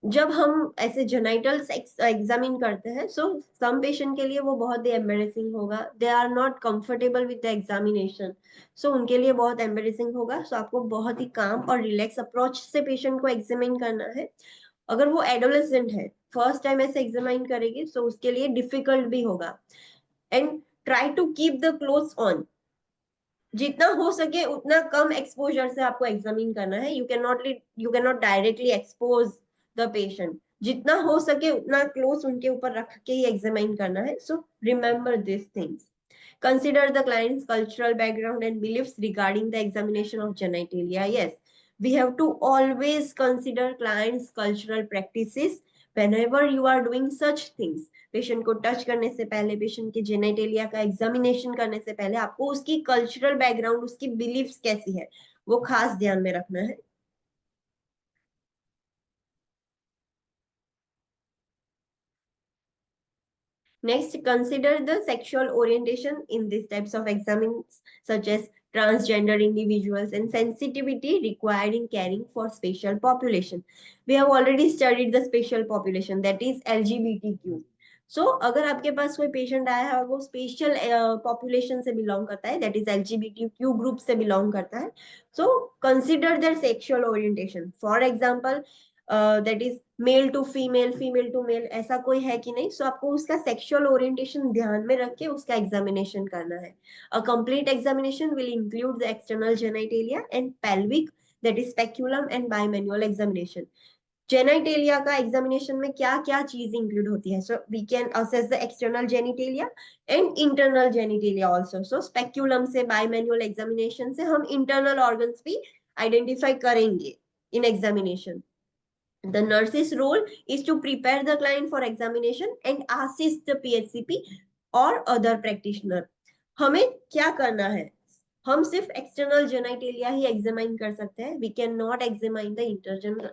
A: जब हम ऐसे genitals examine करते हैं, सो some patient के लिए वो बहुत ही एम्बेरेसिंग होगा. They are not comfortable with the examination, so उनके लिए बहुत एम्बेरेसिंग होगा. सो आपको बहुत ही काम और रिलैक्स अप्रोच से पेशेंट को एग्जामिन करना है. अगर वो एडोलेसेंट है, फर्स्ट टाइम ऐसे एग्जामिन करेगी, सो उसके लिए डिफिकल्ट भी होगा. And try to keep the clothes on. जितना हो सके उतना कम एक्सपोजर से आपको एग्जामिन करना है. You can not directly expose the patient. जितना हो सके उतना क्लोज उनके ऊपर रख के ही एग्जामिन करना है. सो remember this things. Consider the client's cultural background and beliefs regarding the examination of genitalia. Yes, we have to always consider client's cultural practices whenever you are doing such things. Patient को touch करने से पहले, patient के genitalia का examination करने से पहले आपको उसकी कल्चरल बैकग्राउंड, उसकी बिलीफ्स कैसी है, वो खास ध्यान में रखना है. Next, consider the sexual orientation in these types of examines, such as transgender individuals and sensitivity requiring caring for special population. We have already studied the special population, that is LGBTQ. So, अगर आपके पास कोई patient आया है और वो special population से belong करता है, दैट इज LGBTQ ग्रुप से बिलोंग करता है, so consider their sexual orientation. For example, that is male to female, female to male, ऐसा कोई है कि नहीं. सो आपको उसका सेक्सुअल ओरिएंटेशन ध्यान में रख के उसका एग्जामिनेशन करना है. A complete examination will include the external genitalia and pelvic, that is speculum and bimanual examination. Genitalia का एग्जामिनेशन में क्या क्या चीज इंक्लूड होती है? So we can assess the external genitalia and internal genitalia also. So speculum से, bimanual examination से हम इंटरनल ऑर्गन्स भी आइडेंटिफाई करेंगे in examination. The nurse's role is to prepare the client for examination and assist the PHCP or other practitioner. हमें क्या करना है? हम सिर्फ एक्सटर्नल जेनाइटेलिया ही एग्जामिन कर सकते हैं. We can not examine the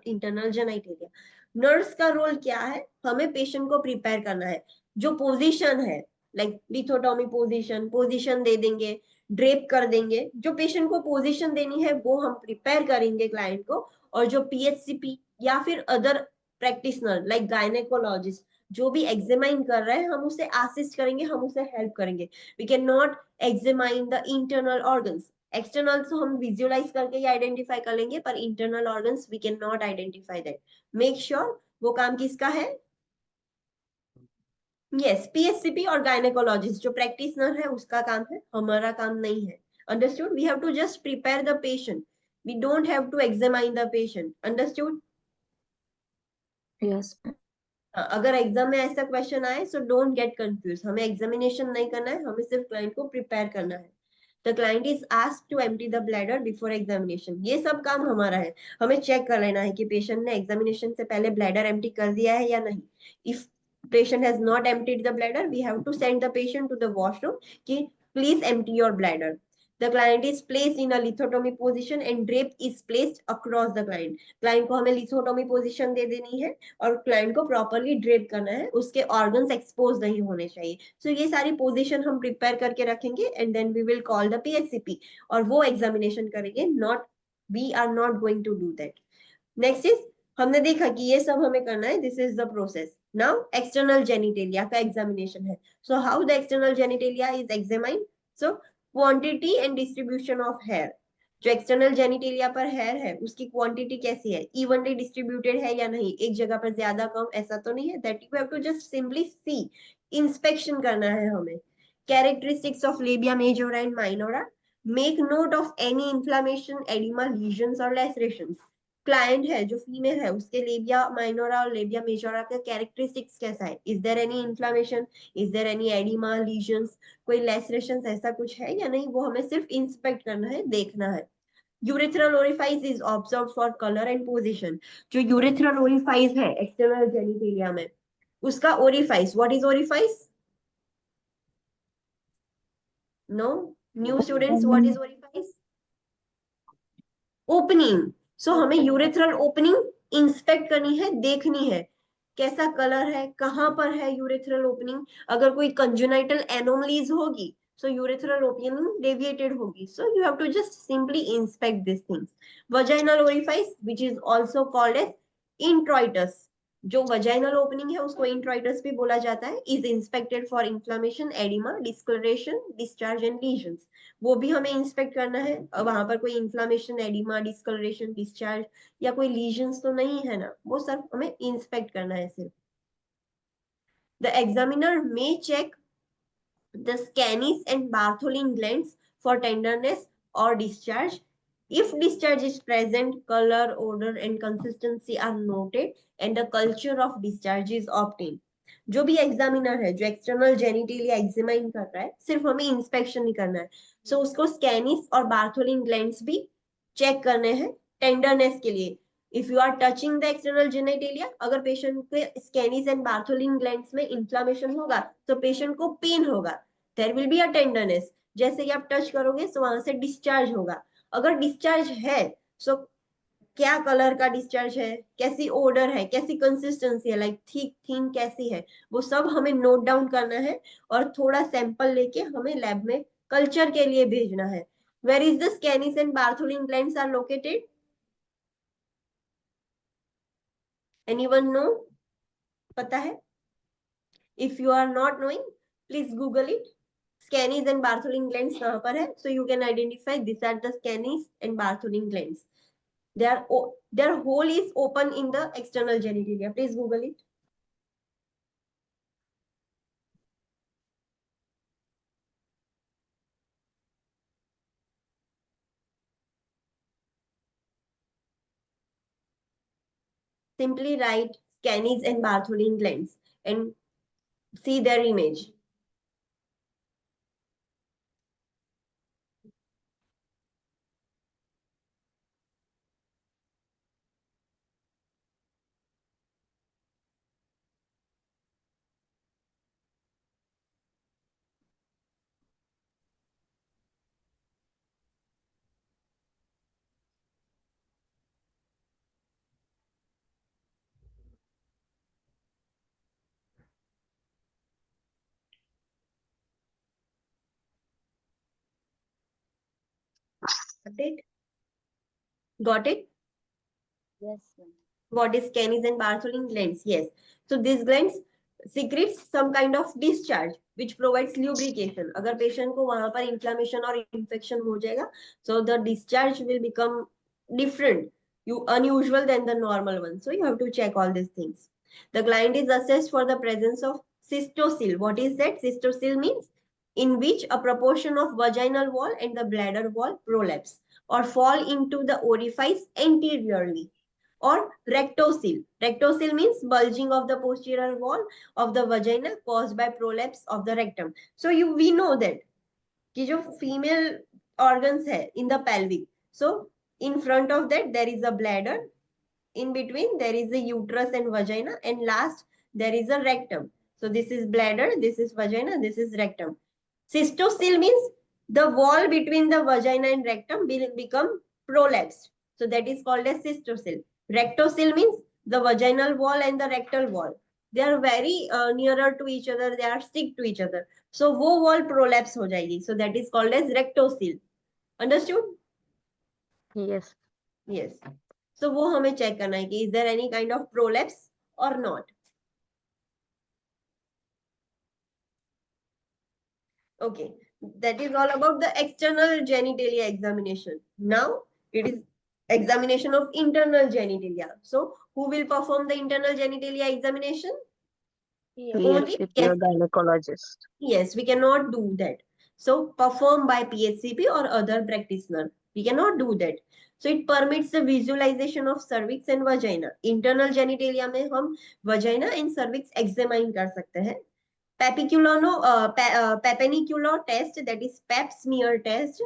A: internal genitalia. Nurse का रोल क्या है? हमें पेशेंट को प्रिपेयर करना है. जो पोजीशन है, लाइक लिथोटॉमी पोजीशन दे देंगे, ड्रेप कर देंगे. जो पेशेंट को पोजीशन देनी है वो हम प्रिपेयर करेंगे क्लाइंट को. और जो PHCP या फिर अदर प्रैक्टिशनर लाइक गायनेकोलॉजिस्ट जो भी एग्जामिन कर रहे हैं, हम उसे असिस्ट करेंगे, हम उसे हेल्प करेंगे. We can not examine the internal organs. External तो हम विजुअलाइज करके ही आइडेंटिफाई कर लेंगे, पर internal organs we can not identify that. Make sure वो काम किसका है? यस, PHCP और गायनेकोलॉजिस्ट जो प्रैक्टिशनर है उसका काम है, हमारा काम नहीं है. Understood? We have to just prepare the patient. We don't have to examine the patient. Understood?
C: Yes.
A: अगर एग्जाम में ऐसा क्वेश्चन आए, सो डोंट गेट कंफ्यूज. हमें एग्जामिनेशन नहीं करना है, हमें सिर्फ क्लाइंट को प्रिपेयर करना है. The client is asked to empty the bladder before examination. ये सब काम हमारा है. हमें चेक कर लेना है कि पेशेंट ने एग्जामिनेशन से पहले ब्लैडर एम्प्टी कर दिया है या नहीं. If patient has not emptied the bladder, we have to send the patient to the washroom कि please empty your bladder. The client is placed in a lithotomy position and drape is placed across the client. Client को हमें lithotomy position दे देनी है और client को properly drape करना है, उसके ऑर्गन्स एक्सपोज नहीं होने चाहिए. सो ये सारी पोजीशन हम प्रिपेयर करके रखेंगे and then we will call the PHCP और वो एग्जामिनेशन करेंगे. Not, we are not going to do that. Next is, हमने देखा कि ये सब हमें करना है. This is the process. Now external genitalia का एग्जामिनेशन है. So how the external genitalia is examined. So quantity and distribution of hair. जो एक्सटर्नल जेनिटेलिया पर हेयर है उसकी क्वांटिटी कैसी है, इवनली डिस्ट्रीब्यूटेड है या नहीं, एक जगह पर ज्यादा कम ऐसा तो नहीं है. That you have to just simply see, inspection करना है हमें. Characteristics of labia majora and minora. Make note of any inflammation, oedema, lesions और लैसरेशंस. क्लाइंट है जो फीमेल है उसके लेबिया माइनोरा और लेबिया मेजोरा का कैरेक्टरिस्टिक्स कैसा है. Is there any inflammation, is there any oedema, lesions, कोई लैसरेशंस ऐसा कुछ है या नहीं, वो हमें सिर्फ इंस्पेक्ट करना है, देखना है. Urethral orifice is observe for colour and position. जो यूरेथ्रल ओरिफाइस है एक्सटर्नल जेनिटेलिया में, उसका orifice, what is orifice? No, new students, what is orifice? Opening. So हमें यूरेथ्रल ओपनिंग इंस्पेक्ट करनी है, देखनी है कैसा कलर है, कहां पर है यूरेथ्रल ओपनिंग. अगर कोई कंजेनाइटल एनोमलीज होगी so urethral opening deviated होगी. So you have to just simply inspect these things. Vaginal orifice, which is also called as introitus. जो vaginal opening है उसको introitus भी बोला जाता है. is inspected for inflammation, edema, discoloration, discharge and lesions. वो भी हमें इंस्पेक्ट करना है. वहां पर कोई इन्फ्लामेशन, एडिमा, डिस्कलरेशन, डिस्चार्ज या कोई लीजन्स तो नहीं है ना, वो सब हमें इंस्पेक्ट करना है सिर्फ. The examiner may check the Scanis and Bartholin glands for tenderness or discharge. If discharge is present, color, odor and consistency are noted and a culture of discharge is obtained. जो भी examiner है जो external genitalia examine कर रहा है, सिर्फ हमें inspection नहीं करना है. सो उसको स्कैनिस और बार्थोलिन ग्लैंड्स भी चेक करने हैं टेंडरनेस के लिए. If you are touching the external genitalia, अगर पेशेंट के स्कैनिस एंड बार्थोलिन ग्लैंड्स में इन्फ्लामेशन होगा तो पेशेंट को पेन होगा. There will be a tenderness. जैसे ही आप टच करोगे तो वहां से डिस्चार्ज होगा. अगर डिस्चार्ज है सो क्या कलर का डिस्चार्ज है, कैसी ओडर है, कैसी कंसिस्टेंसी है, लाइक थिक थिन कैसी है, वो सब हमें नोट डाउन करना है और थोड़ा सैंपल लेके हमें लैब में कल्चर के लिए भेजना है. Where is the Skene's and Bartholin glands are located? Anyone know? पता है? If you are not knowing please Google it. Scanis and Bartholin glands कहाँ पर है? So you can identify these are the Scanis and Bartholin glands. Their hole is open in the external genitalia. Please Google it. Simply write Scanis and Bartholin glands and see their image. Got it? Got it?
F: Yes, ma'am.
A: What is Scanis and Bartholin glands? Yes. So these glands secretes some kind of discharge which provides lubrication. अगर patient को वहां पर inflammation और infection हो जाएगा, so the discharge will become different, unusual than the normal one. So you have to check all these things. The gland is assessed for the presence of cystocele. What is that? Cystocele means in which a proportion of vaginal wall and the bladder wall prolapse or fall into the orifice anteriorly. Or rectocele. Rectocele means bulging of the posterior wall of the vagina caused by prolapse of the rectum. So we know that कि जो female organs है in the pelvic. So in front of that there is a bladder. In between there is a uterus and vagina, and last there is a rectum. So this is bladder, this is vagina, this is rectum. Cystocele means the wall between the vagina and rectum will become prolapsed, so that is called as cystocele. Rectocele means the vaginal wall and the rectal wall, they are very nearer to each other, they are stick to each other, so वो wall prolapse हो जाएगी, so that is called as rectocele. Understood?
B: Yes.
A: Yes. So वो हमें check करना है कि is there any kind of prolapse or not. Okay, that is all about the external genitalia examination. Now it is examination of internal genitalia. So who will perform the internal genitalia examination? Only
B: PHCP or gynecologist.
A: Yes, we cannot do that. So performed by PHCP or other practitioner. We cannot do that. So it permits the visualization of cervix and vagina. Internal genitalia में हम vagina and cervix examine कर सकते हैं. Papenicular test, that is pap smear test,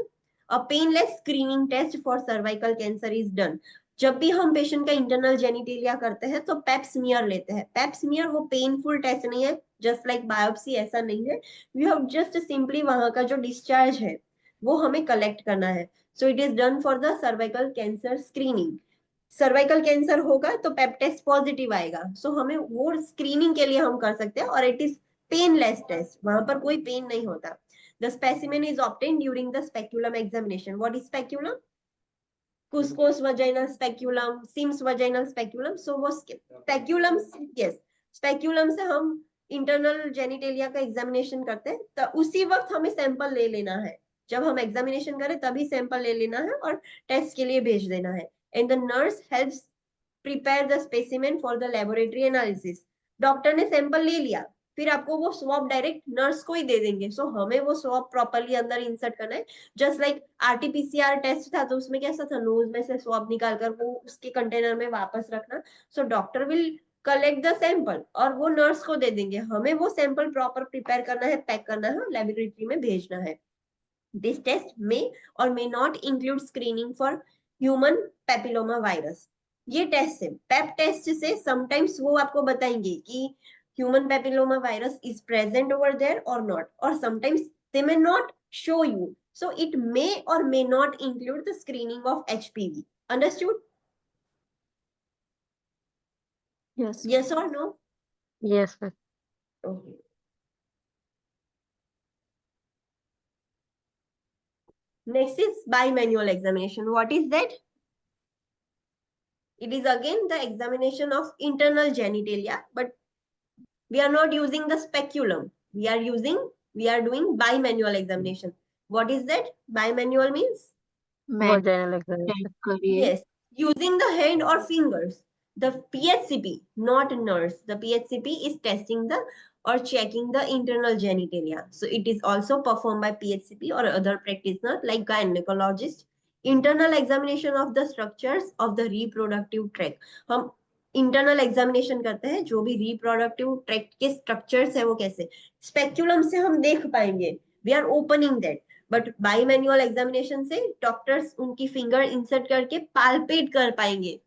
A: a painless screening test for cervical cancer is done. जब भी हम patient का internal genitalia करते हैं तो पेप स्मीयर लेते हैं. पेप स्मीयर वो पेनफुल टेस्ट नहीं है, जस्ट लाइक बायोप्सी ऐसा नहीं है. वी हैव जस्ट सिंपली वहां का जो डिस्चार्ज है वो हमें कलेक्ट करना है. So it is done for the cervical cancer screening. Cervical cancer होगा तो पेप टेस्ट पॉजिटिव आएगा, सो हमें वो स्क्रीनिंग के लिए हम कर सकते हैं, और इट इज पेनलेस टेस्ट, वहां पर कोई पेन नहीं होता. The specimen is obtained during the speculum examination. What is speculum? Cuscos vaginal speculum, Sims vaginal speculum. So वो speculum, yes, speculum से हम internal genitalia का examination करते हैं, तो उसी वक्त हमें सैंपल ले लेना है. जब हम एग्जामिनेशन करें तभी सैंपल ले लेना है और टेस्ट के लिए भेज देना है. And the nurse helps prepare the specimen for the laboratory analysis. Doctor ने सैंपल ले लिया, फिर आपको वो स्वॉब डायरेक्ट नर्स को ही दे देंगे. सो हमें वो स्वॉब प्रॉपर्ली अंदर इंसर्ट करना है. जस्ट लाइक आरटीपीसीआर टेस्ट था तो उसमें कैसा था, नोज में से स्वॉब निकालकर वो उसके कंटेनर में वापस रखना. So doctor will collect the sample और वो नर्स को दे देंगे. हमें वो सैंपल प्रॉपर प्रिपेयर करना है, पैक करना है, लेबोरेटरी में भेजना है. This test may or may not include screening for human papilloma virus. ये टेस्ट से, पेप टेस्ट से समटाइम्स वो आपको बताएंगे कि human papilloma virus is present over there or not, or sometimes they may not show you. So it may or may not include the screening of HPV. Understood?
C: Yes.
A: Yes or no?
B: Yes, ma'am.
A: Okay. Next is bimanual examination. What is that? It is again the examination of internal genitalia, but we are not using the speculum. We are doing bimanual examination. What is that? Bimanual means?
B: Vaginal examination.
C: check करिए.
A: Yes, using the hand or fingers. The PHCP, not nurse. The PHCP is testing the or checking the internal genitalia. So it is also performed by PHCP or other practitioner like gynecologist. Internal examination of the structures of the reproductive tract. हम internal examination करते हैं जो भी reproductive tract के structures है वो कैसे. Speculum से हम देख पाएंगे, we are opening that, but by manual examination से डॉक्टर्स उनकी फिंगर इंसर्ट करके पाल्पेट कर पाएंगे,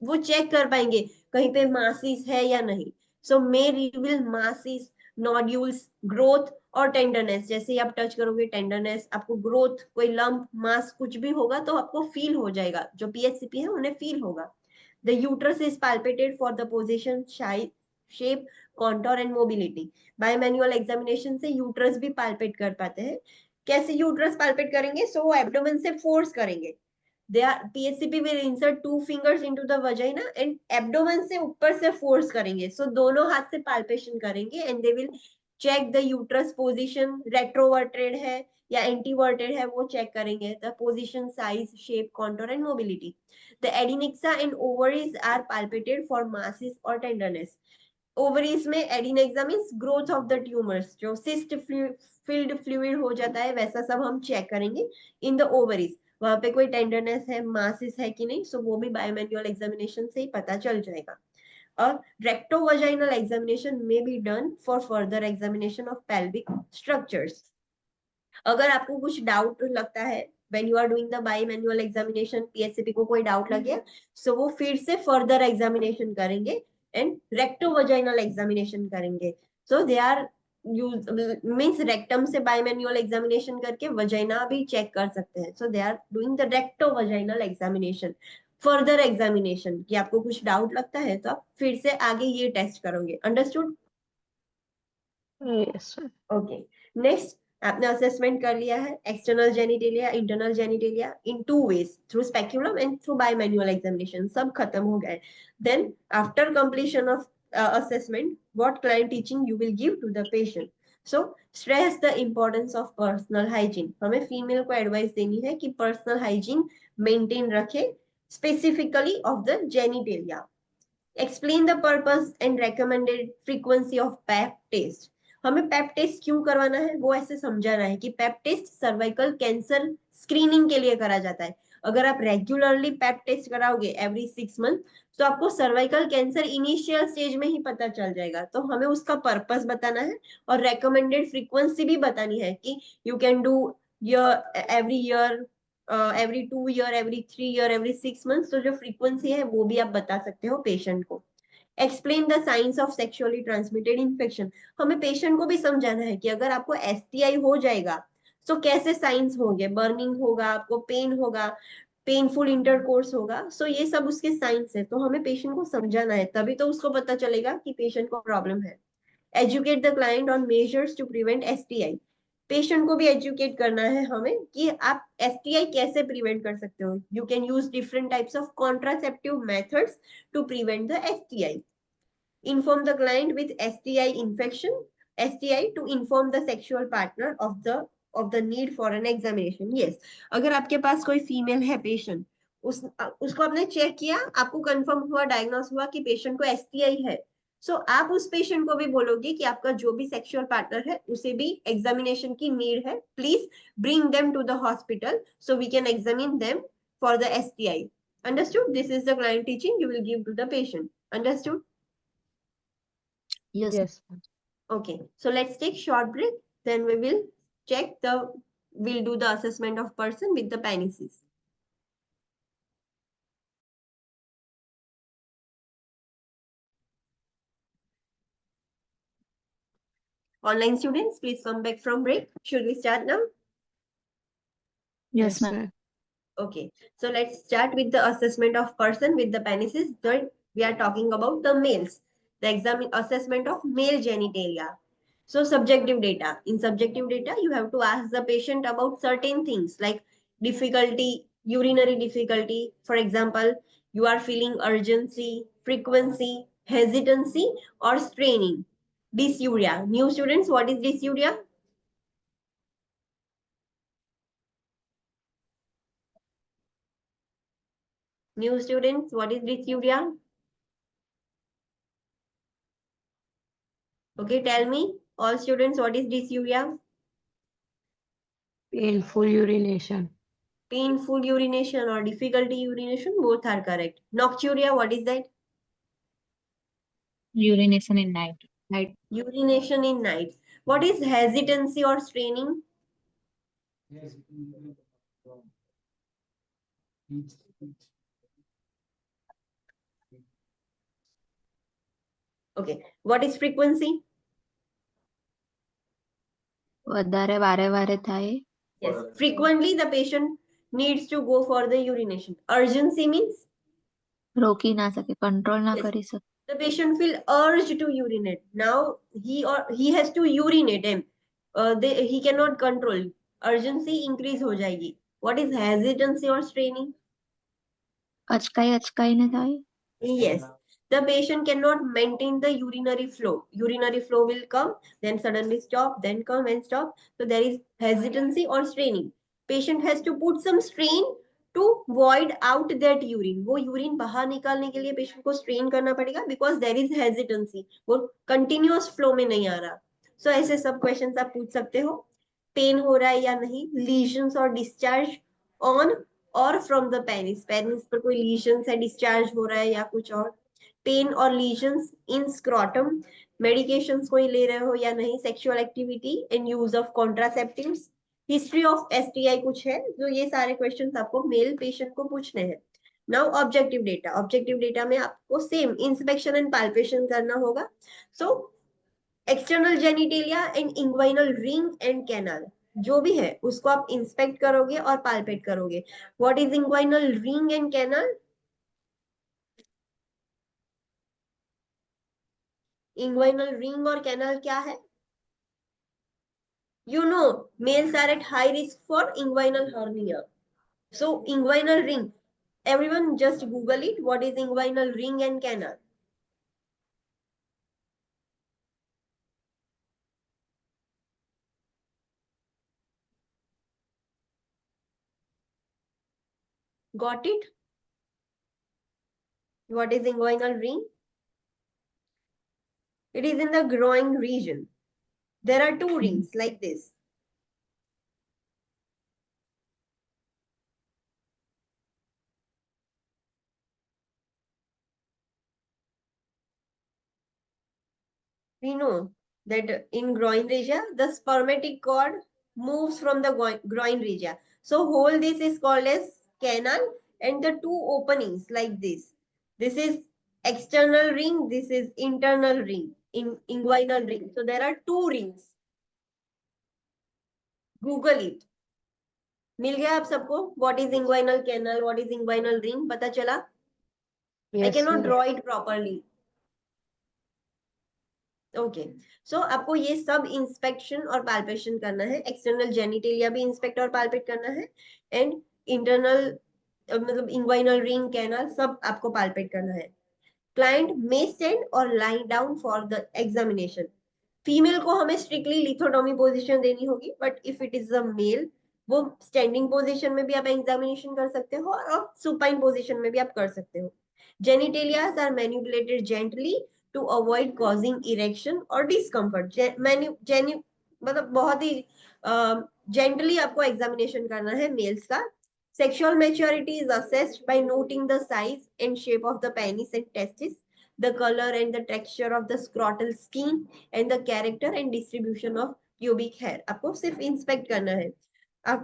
A: वो चेक कर पाएंगे कहीं पे मासिस है या नहीं. सो मे रिवील मासिस, नोड्यूल्स, ग्रोथ और टेंडरनेस. जैसे ही आप टच करोगे टेंडरनेस, आपको ग्रोथ, कोई लंप, मास कुछ भी होगा तो आपको फील हो जाएगा. जो पीएचसीपी है उन्हें फील होगा. The uterus is palpated for the position, shape, contour and mobility. Bimanual examination से uterus भी palpate कर पाते हैं. कैसे uterus palpate करेंगे? So वो abdomen से force करेंगे. PHCP will insert 2 fingers into the vagina and abdomen से ऊपर से force करेंगे. So दोनों हाथ से palpation करेंगे and they will check the uterus position, retroverted है या antiverted है वो check करेंगे. The position, size, shape, contour and mobility. The adnexa and ovaries are palpated for masses or tenderness. Ovaries में adnexa means growth of the tumors. जो cyst filled fluid हो जाता है वैसा सब हम check करेंगे in the ovaries. वहां पे कोई टेंडरनेस है, मासिस है कि नहीं, सो वो भी बायोमैनुअल एग्जामिनेशन से ही पता चल जाएगा. और रेक्टोवाजाइनल एग्जामिनेशन में be done for further examination of pelvic structures. अगर आपको कुछ डाउट लगता है when you are doing the bimanual examination, PHCP को कोई डाउट लग गया, सो वो फिर से फर्दर एग्जामिनेशन करेंगे एंड रेक्टोवाजाइनल एग्जामिनेशन करेंगे. So they are use means rectum से बायमैन्युअल एग्जामिनेशन करके वजाइना भी चेक कर सकते हैं. So they are doing the recto vaginal examination. Further examination कि आपको कुछ डाउट लगता है तो आप फिर से आगे ये टेस्ट करोगे. अंडरस्टूड?
B: Yes
A: okay. नेक्स्ट, आपने असेसमेंट कर लिया है external genitalia, internal genitalia in two ways, through speculum and through bimanual examination. सब खत्म हो गए. Then after completion of assessment, what client teaching you will give to the patient. So stress the importance of personal hygiene. हमें female को advice देनी है कि personal hygiene maintain रखे, specifically of the genitalia. Explain the purpose and recommended frequency of pap test. हमें pap test क्यों करवाना है वो ऐसे समझाना है कि pap test cervical cancer screening के लिए करा जाता है. अगर आप रेगुलरली पैप टेस्ट कराओगे एवरी 6 मंथ तो आपको सर्वाइकल कैंसर इनिशियल स्टेज में ही पता चल जाएगा. तो हमें उसका पर्पस बताना है और रेकमेंडेड फ्रीक्वेंसी भी बतानी है कि you can do every year, every 2 year, every 3 year, every 6 months. तो जो फ्रीक्वेंसी है वो भी आप बता सकते हो पेशेंट को. Explain the science of sexually transmitted infection. हमें पेशेंट को भी समझाना है कि अगर आपको एसटीआई हो जाएगा तो कैसे साइंस होंगे. बर्निंग होगा, आपको पेन होगा, पेनफुल इंटरकोर्स होगा. सो ये सब उसके साइंस है. तो हमें पेशेंट को समझाना है, तभी तो उसको पता चलेगा कि पेशेंट को प्रॉब्लम है. Educate the client on measures to prevent STI. Patient को भी एजुकेट करना है हमें कि आप एसटीआई कैसे प्रिवेंट कर सकते हो. You can use different types of contraceptive methods to prevent the STI. Inform the client with STI infection, STI to inform the sexual partner of the need for an examination. Yes, अगर आपके पास कोई female है patient, उसको आपने check किया, आपको confirm हुआ, diagnose हुआ कि पेशेंट को एसटीआई है. सो आप उस पेशेंट को भी बोलोगे कि आपका जो भी सेक्सुअल पार्टनर है उसे भी एग्जामिनेशन की नीड है. Please bring them to the hospital so we can examine them for the STI. Understood? This is the client teaching you will give to the patient. Understood?
C: Yes.
B: Yes
A: Okay, so let's take short break. Then we'll do the assessment of person with the penises. Online students, please come back from break. Should we start now?
C: Yes, ma'am.
A: Okay, so let's start with the assessment of person with the penises. Then we are talking about the males. The assessment of male genitalia. So subjective data. In subjective data, you have to ask the patient about certain things like difficulty, urinary difficulty. For example, you are feeling urgency, frequency, hesitancy, or straining. Dysuria. New students, what is dysuria? New students, what is dysuria? Okay, tell me, all students, what is dysuria?
B: painful urination
A: Painful urination or difficulty urination, both are correct. Nocturia, what is that?
C: Urination in night.
A: Urination in night. What is hesitancy or straining?
D: Yes.
A: Okay, what is frequency?
C: વધારે વારે વારે થાય.
A: Yes, frequently the patient needs to go for the urination. Urgency means
C: રોકી ના શકે, control ના
A: Yes.
C: કરી શકે.
A: the patient feel urge to urinate. Now he has to urinate and he cannot control. Urgency increase हो जाएगी. What is hesitancy or straining?
C: અચકાઈ અચકાઈને થાય.
A: Yes, the patient cannot maintain the urinary flow. Urinary flow will come, then suddenly stop, then come and stop. So there is hesitancy or straining. Patient has to put some strain to void out that urine. वो urine बाहर निकालने के लिए patient को strain करना पड़ेगा because there is hesitancy. वो continuous flow में नहीं आ रहा. सो ऐसे सब क्वेश्चंस आप पूछ सकते हो. पेन हो रहा है या नहीं, लीजन्स और डिस्चार्ज ऑन और फ्रॉम द पेनिस. पेनिस पर कोई लीजन्स है, डिस्चार्ज हो रहा है या कुछ और. पेन और लीजन्स इन स्क्रॉटम. मेडिकेशंस कोई ले रहे हो या नहीं. Sexual activity and use of contraceptives. History of STI कुछ है. जो ये सारे क्वेश्चंस आपको मेल पेशेंट को पूछने हैं. Now objective data. Objective data में आपको सेम इंस्पेक्शन एंड पाल्पेशन करना होगा. So external genitalia and inguinal ring and canal, जो भी है उसको आप इंस्पेक्ट करोगे और पाल्पेट करोगे. What is inguinal ring and canal? Inguinal ring और कैनाल क्या है? You know, males are at high risk for inguinal hernia. So, inguinal ring. Everyone just Google it. What is inguinal ring and canal? Got it? What is inguinal ring? It is in the groin region. There are two rings like this. We know that in groin region, the spermatic cord moves from the groin region. So whole this is called as canal, and the two openings like this. This is external ring, this is internal ring, in inguinal ring. So there are two rings. Google it. मिल गया आप सबको? What is inguinal canal? What is inguinal ring? पता चला? I
B: Yes,
A: cannot
B: ma'am.
A: draw it properly. Okay so आपको ये सब inspection और palpation करना है. एक्सटर्नल जेनिटेलिया भी इंस्पेक्ट और पाल्पेट करना है, एंड इंटरनल मतलब इंग्वाइनल रिंग कैनाल सब आपको पाल्पेट करना है. क्लाइंट मे स्टैंड और lie down for the examination. Female को हमें स्ट्रिक्टली लिथोटॉमी पोजीशन देनी होगी, but if it is a male, वो स्टैंडिंग पोजीशन में भी आप एग्जामिनेशन कर सकते हो और सुपाइन पोजीशन में भी आप कर सकते हो. Genitalias are manipulated gently to avoid causing erection और डिस्कम्फर्ट. मतलब बहुत ही जेंटली आपको एग्जामिनेशन करना है मेल्स का. Sexual maturity is assessed by noting the size and shape of the penis and testis, the color and the texture of the scrotal skin, and the character and distribution of pubic hair. आपको सिर्फ inspect करना है. आप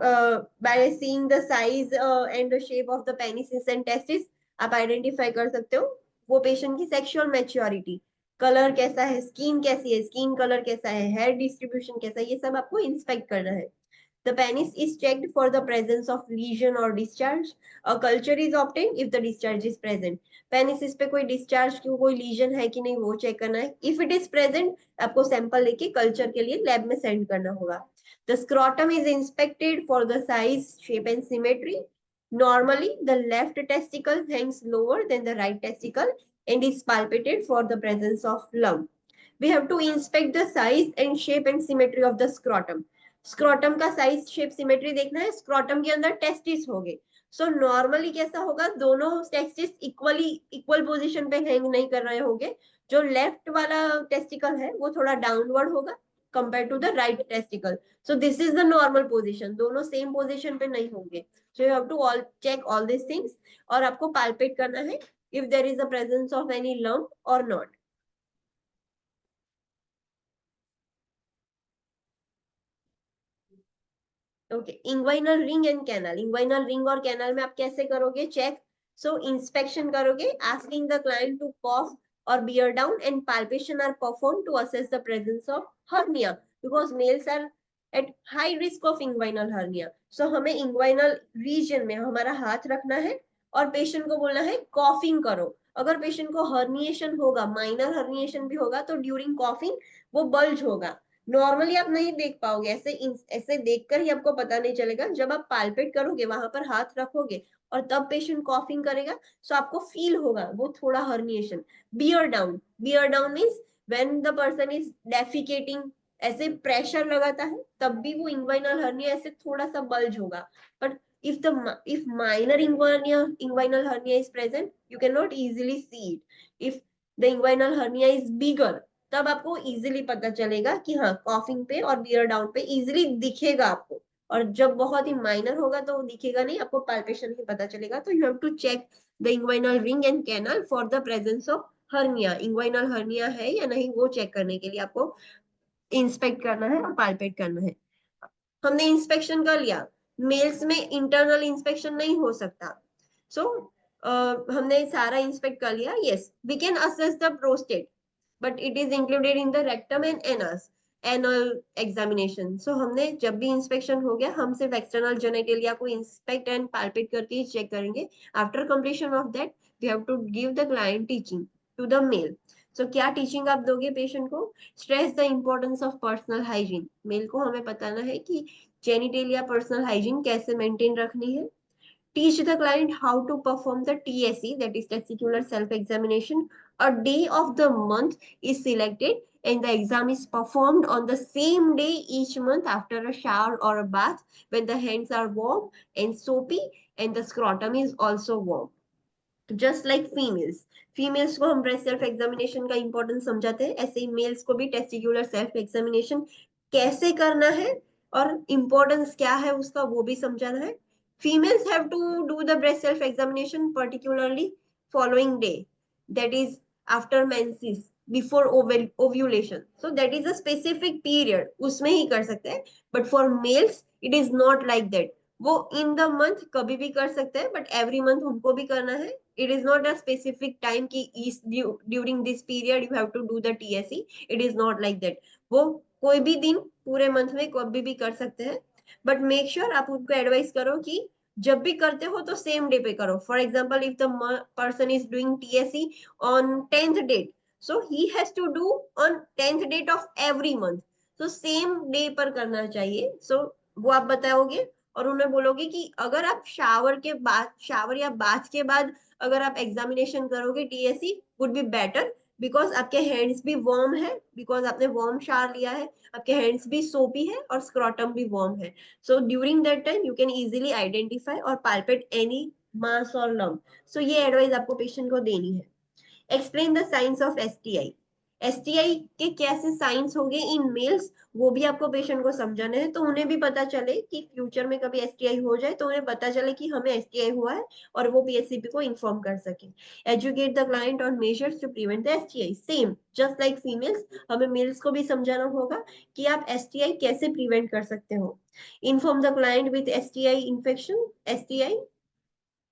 A: by seeing the size and the shape of the penis and testis आप identify कर सकते हो वो पेशेंट की सेक्सुअल मैच्योरिटी. कलर कैसा है, स्किन कैसी है, स्किन कलर कैसा है, हेयर डिस्ट्रीब्यूशन कैसा है, ये सब आपको इंस्पेक्ट करना है. The penis is checked for the presence of lesion or discharge. A culture is obtained if the discharge is present. Penis पे कोई discharge की कोई lesion है कि नहीं वो check करना है. If it is present, आपको sample लेके culture के लिए lab में send करना होगा. The scrotum is inspected for the size, shape and symmetry. Normally, the left testicle hangs lower than the right testicle and is palpated for the presence of lump. We have to inspect the size and shape and symmetry of the scrotum. Scrotum का size shape symmetry देखना है. Scrotum के अंदर testis होंगे. So normally कैसा होगा, दोनों testis equal position पे हैंग नहीं कर रहे होंगे. जो लेफ्ट वाला टेस्टिकल है वो थोड़ा डाउनवर्ड होगा compare to the right testicle. So this is the normal position. दोनों सेम पोजीशन पे नहीं होंगे. So you have to all check all this things और आपको पाल्पेट करना है if there is a presence of any lump और not. Okay, inguinal ring and canal. Inguinal ring और कैनाल में आप कैसे करोगे चेक? सो इंस्पेक्शन करोगे, asking the client to cough or bear down, and palpation are performed to assess the presence of hernia because males are at high risk of inguinal hernia. So हमें inguinal region में हमारा हाथ रखना है और patient को बोलना है कॉफिंग करो. अगर पेशेंट को हर्निएशन होगा, माइनर हर्निएशन भी होगा, तो ड्यूरिंग कॉफिंग वो बल्ज होगा. नॉर्मली आप नहीं देख पाओगे, ऐसे देखकर ही आपको पता नहीं चलेगा. जब आप पाल्पेट करोगे, वहां पर हाथ रखोगे और तब पेशेंट कॉफिंग करेगा, सो आपको फील होगा वो थोड़ा herniation. Bear down means when the person is defecating, ऐसे प्रेशर लगाता है तब भी वो इंग्वाइनल हर्निया ऐसे थोड़ा सा बल्ज होगा. But if minor inguinal hernia is present, you cannot easily see it. If the inguinal hernia is bigger, तब आपको इजीली पता चलेगा कि हाँ कॉफिंग पे और बियर डाउन पे इजीली दिखेगा आपको. और जब बहुत ही माइनर होगा तो दिखेगा नहीं, आपको पाल्पेशन ही पता चलेगा. तो you have to check the inguinal ring and canal for the presence of hernia. Inguinal hernia है या नहीं वो चेक करने के लिए आपको इंस्पेक्ट करना है और पाल्पेट करना है. हमने इंस्पेक्शन कर लिया. मेल्स में इंटरनल इंस्पेक्शन नहीं हो सकता. सो हमने सारा इंस्पेक्ट कर लिया. Yes, we can assess the prostate. but it is included in the rectum and anus anal examination. So हमने जब भी inspection हो गया, हम सिर्फ external genitalia को inspect and palpate करके ही check करेंगे. After completion of that, we have to give the client teaching to the male. So क्या teaching आप दोगे patient को? Stress the importance of personal hygiene. Male को हमें बताना है कि genitalia personal hygiene कैसे maintain रखनी है. Teach the client how to perform the TSE, that is testicular self-examination. A day of the month is selected and the exam is performed on the same day each month after a shower or a bath when the hands are warm and soapy and the scrotum is also warm. Just like females को हम breast self examination का importance समझाते हैं, ऐसे ही mails को भी testicular self examination कैसे करना है और इंपॉर्टेंस क्या है उसका वो भी समझाना है. Females have to do the breast self examination particularly following day, that is after menses, before ovulation. So that is a specific period, उसमें ही कर सकते हैं. But for males it is not like that. वो in the month कभी भी कर सकते हैं, बट एवरी मंथ उनको भी करना है. It is not a specific time कि इस during this period you have to do the TSE. It is not like that. वो कोई भी दिन पूरे मंथ में कभी भी कर सकते हैं, बट मेक श्योर आप उनको एडवाइस करो कि जब भी करते हो तो सेम डे पे करो. For example, if the person is doing TSE on 10th date, so he has to do on 10th date of every month. so same day पर करना चाहिए. so वो आप बताओगे और उन्हें बोलोगे कि अगर आप शावर या बाथ के बाद अगर आप एग्जामिनेशन करोगे टीएसई वुड बी बेटर, बिकॉज आपके हैंड्स भी वार्म है, बिकॉज आपने वार्म शावर लिया है, आपके हैंड्स भी सोपी है और स्क्रॉटम भी वार्म है. So during that time you can easily identify और पाल्पेट एनी मास और लम्प. सो ये एडवाइस आपको पेशेंट को देनी है. Explain the science of STI. STI के कैसे साइंस होंगे इन मेल्स वो भी आपको पेशेंट को समझाना है, तो उन्हें भी पता चले कि फ्यूचर में कभी एसटीआई हो जाए तो उन्हें पता चले कि हमें एसटीआई हुआ है और वो पीएचसीपी को इन्फॉर्म कर सके. Educate the client on measures to prevent the STI. Same just like females, हमें मेल्स को भी समझाना होगा कि आप एसटीआई कैसे प्रिवेंट कर सकते हो. Inform the client with STI infection, STI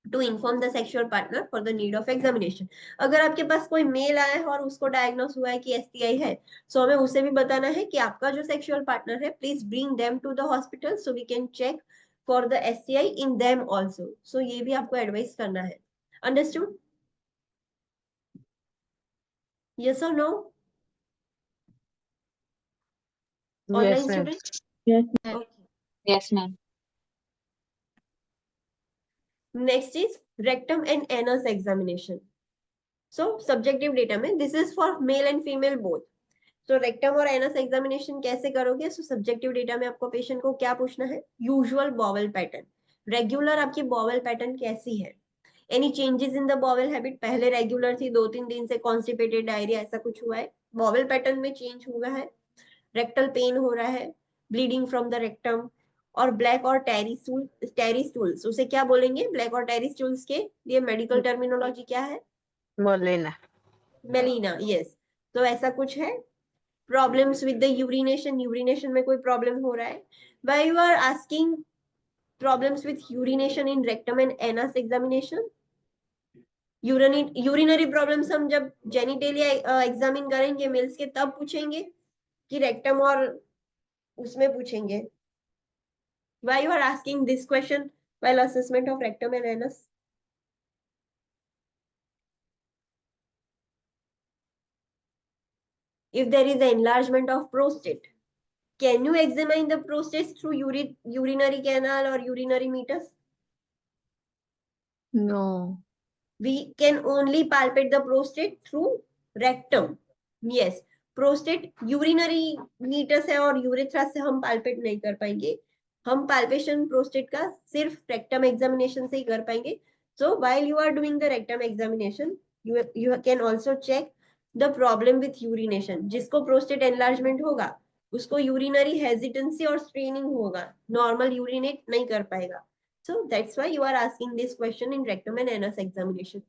A: to inform the sexual partner for the need of examination. अगर आपके पास कोई मेल आया है और उसको डायग्नोस हुआ है कि एसटीआई है, सो हमें उसे भी बताना है कि आपका जो सेक्सुअल पार्टनर है, please bring them to the hospital so we can check for the STI in them also. So ये भी आपको एडवाइस करना है. अंडरस्टूड? यस और no? Online
B: Yes, ma'am.
A: Student?
C: Yes, ma'am.
A: Okay.
F: Yes, ma'am.
A: Next is rectum and anus examination. So subjective data में this is for male and female both. तो rectum और anus examination कैसे करोगे? सो subjective data में आपको patient को क्या पूछना है? Usual bowel pattern. रेगुलर आपकी बॉवल पैटर्न कैसी है? Any changes in the bowel habit? पहले रेगुलर थी, 2-3 दिन से कॉन्स्टिपेटेड डायरिया ऐसा कुछ हुआ है, बॉवल पैटर्न में चेंज हुआ है, रेक्टल पेन हो रहा है, ब्लीडिंग फ्रॉम द रेक्टम, और ब्लैक और टेरी स्टूल्स. उसे क्या बोलेंगे? ब्लैक और टेरी स्टूल्स के लिए मेडिकल टर्मिनोलॉजी क्या है?
B: Molina.
A: मेलिना. यस. तो ऐसा कुछ है. Problems with the urination में कोई प्रॉब्लम हो रहा है? Why you are asking problems with urination in rectum and anus examination? urinary problems हम जब जेनिटेलिया एग्जामिन करेंगे मेल्स के तब पूछेंगे कि रेक्टम और उसमें पूछेंगे? Why you are asking this question while assessment of rectum and anus? If there is an enlargement of prostate, can you examine the prostate through urinary canal or urinary meters?
C: No.
A: We can only palpate the prostate through rectum. Yes, prostate urinary meters है और urethra से हम palpate नहीं कर पाएंगे. हम palpation prostate का सिर्फ rectum examination से ही कर पाएंगे. So while you are doing the rectum examination, you can also check the problem with urination. जिसको prostate enlargement होगा उसको urinary hesitancy और straining होगा, normal urinate नहीं कर पाएगा. So that's why you are asking this question in rectum and anus examination.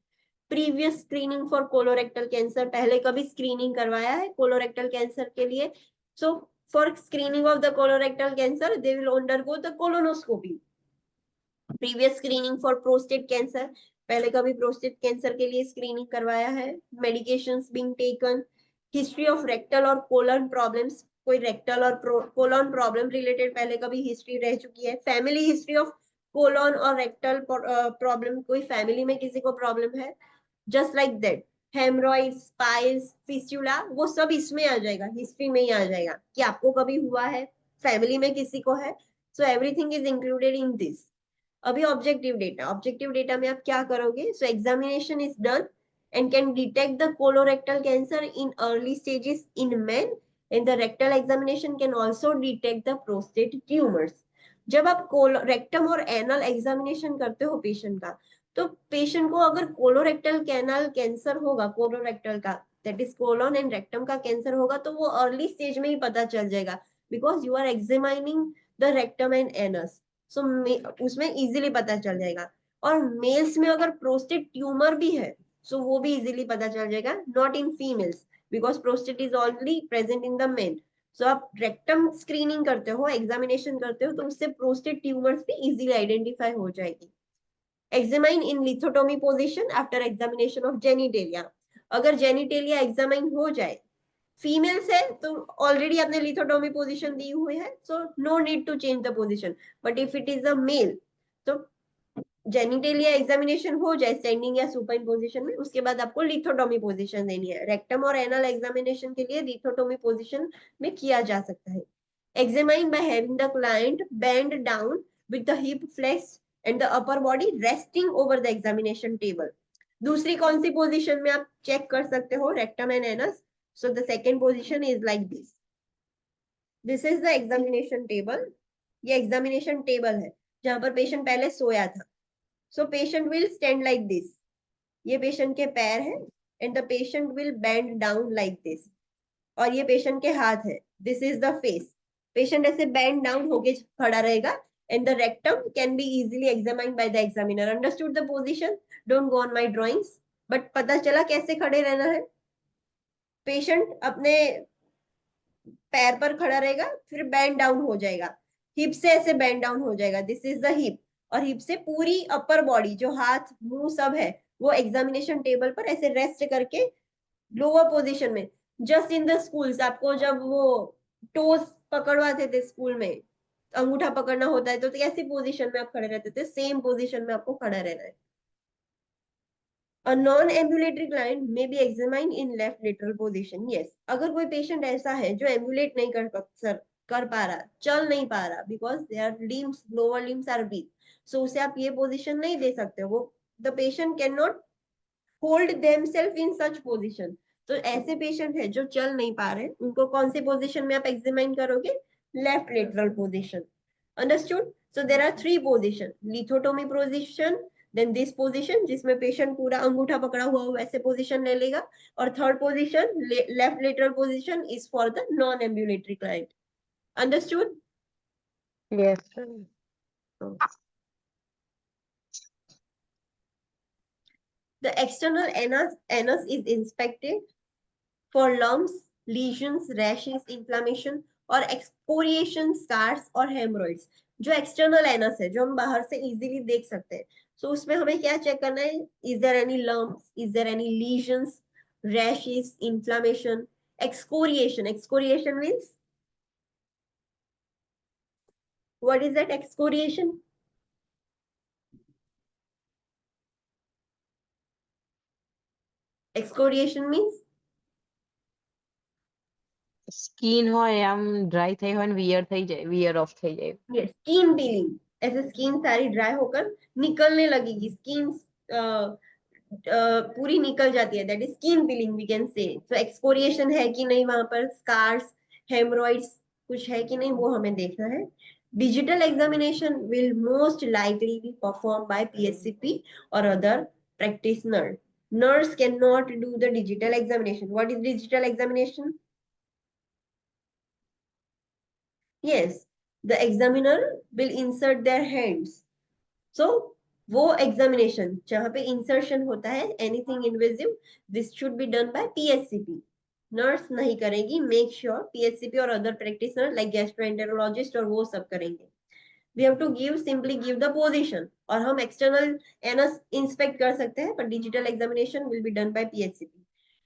A: Previous screening for colorectal cancer, पहले कभी screening करवाया है colorectal cancer के लिए? So for screening of the colorectal cancer, they will undergo the colonoscopy. Previous screening for prostate cancer, पहले कभी prostate cancer के लिए screening करवाया है? Medications being taken, history of rectal और कोलन प्रॉब्लम्स, कोई रेक्टल और कोलन प्रॉब्लम रिलेटेड पहले कभी हिस्ट्री रह चुकी है, फैमिली हिस्ट्री ऑफ कोलन और रेक्टल प्रॉब्लम, कोई फैमिली में किसी को प्रॉब्लम है, just like that haemorrhoids, piles, fistula, वो सब इसमें आ जाएगा, हिस्ट्री में ही आ जाएगा कि आपको कभी हुआ है, फैमिली में किसी को है, so everything is included in this. अभी ऑब्जेक्टिव डेटा, ऑब्जेक्टिव डेटा में आप क्या करोगे, सो examination is done and can detect the colorectal cancer in early stages in men, and the rectal examination can also detect the prostate tumors। जब आप rectum और anal examination करते हो patient का, तो पेशेंट को अगर कोलोरेक्टल कैनल कैंसर होगा, कोलोरेक्टल का, that is colon and rectum का कैंसर होगा, तो वो अर्ली स्टेज में ही पता चल जाएगा, because you are examining the rectum and anus, so उसमें इजीली पता चल जाएगा। और मेल्स में अगर प्रोस्टेट ट्यूमर भी है, सो वो भी इजीली पता चल जाएगा, not in females, because prostate is already present in the men. So आप रेक्टम स्क्रीनिंग करते हो, एग्जामिनेशन करते हो, तो उससे प्रोस्टेट ट्यूमर्स भी इजीली आइडेंटिफाई हो जाएगी। Examine in lithotomy position after examination of genitalia, अगर जेनिटेलिया एग्जामाइन हो जाए, फीमेल्स है तो ऑलरेडी आपने लिथोटोमी पोजीशन दी हुई है, so no need to change the position, but if it is a male, तो जेनिटेलिया एग्जामिनेशन हो जाए स्टैंडिंग या सुपाइन पोजीशन में, उसके बाद आपको लिथोटोमी पोजीशन देनी है। रेक्टम और एनल एग्जामिनेशन के लिए लिथोटोमी पोजीशन में किया जा सकता है। Examine by having the client bend down with the hip flex and the upper body resting over the examination table. दूसरी कौन सी पोजीशन में आप चेक कर सकते हो rectum and anus, so the second position is like this, this is the examination table. ये examination table है जहां पर पेशेंट पहले सोया था। So patient will stand like this. ये पेशेंट के पैर है and the patient will bend down like this. और ये पेशेंट के हाथ है, this is the face. Patient ऐसे bend down होके खड़ा रहेगा and the rectum can be easily examined by the examiner. Understood the position? Don't go on my drawings. But पता चला कैसे खड़े रहना है? पेशेंट अपने पैर पर खड़ा रहेगा, फिर बैंड डाउन हो जाएगा, हिप से ऐसे बैंड डाउन हो जाएगा, दिस इज द हिप, और हिप से पूरी अपर बॉडी जो हाथ मुंह सब है वो एग्जामिनेशन टेबल पर ऐसे रेस्ट करके लोअर पोजीशन में, जस्ट इन द स्कूल्स आपको जब वो टोस पकड़वाते थे स्कूल में, अंगूठा पकड़ना होता है, तो ऐसी पोजीशन में आप खड़े रहते थे, सेम पोजीशन में आपको खड़ा रहना है। A non-ambulatory client may be examined in left lateral position. Yes, अगर कोई पेशेंट ऐसा है जो एम्बुलेट नहीं कर पा रहा, चल नहीं पा रहा, because their limbs, lower limbs are weak, so उसे आप ये पोजीशन नहीं दे सकते, वो the patient can not hold themselves in such position. तो ऐसे पेशेंट है जो चल नहीं पा रहे, उनको कौन सी पोजीशन में आप एग्जामिन करोगे, left lateral position. Understood? So there are three position, lithotomy position, then this position जिसमें पेशेंट पूरा अंगूठा पकड़ा हुआ हो वैसे पोजीशन ले लेगा, और third position left lateral position is for the non ambulatory client. Understood?
B: Yes.
A: The external anus is inspected for lumps, lesions, rashes, inflammation और excoriation, scars और hemorrhoids। जो एक्सटर्नल एनस है, जो हम बाहर से इजीली देख सकते हैं, सो उसमें हमें क्या चेक करना है, is there any lumps, is there any lesions, rashes, inflammation, excoriation. Excoriation means what is that excoriation? Excoriation means
B: skin હોય આમ ડ્રાય થઈ હોય ને વિયર ઓફ થઈ જાય।
A: स्किन पीलिंग, ऐसे स्किन सारी ड्राई होकर निकलने लगेगी, स्किन पूरी निकल जाती है, that is skin peeling we can say. तो एक्सकोरिएशन है कि नहीं वहां पर, स्कार्स, हेमरॉइड्स कुछ है कि नहीं, वो हमें देखना है। Digital examination will most likely be perform by PHCP और other practitioner. Nurse cannot do the digital examination. What is digital examination? Yes, the examiner will insert their hands. So वो एग्जामिनेशन जहां पे इंसर्शन होता है anything invasive, this should be done by PHCP, nurse नहीं करेगी, make sure PHCP और other practitioner like gastroenterologist और वो सब करेंगे। We have to give, simply give the position, और हम एक्सटर्नल एनस इंस्पेक्ट कर सकते हैं, पर digital examination will be done by PHCP।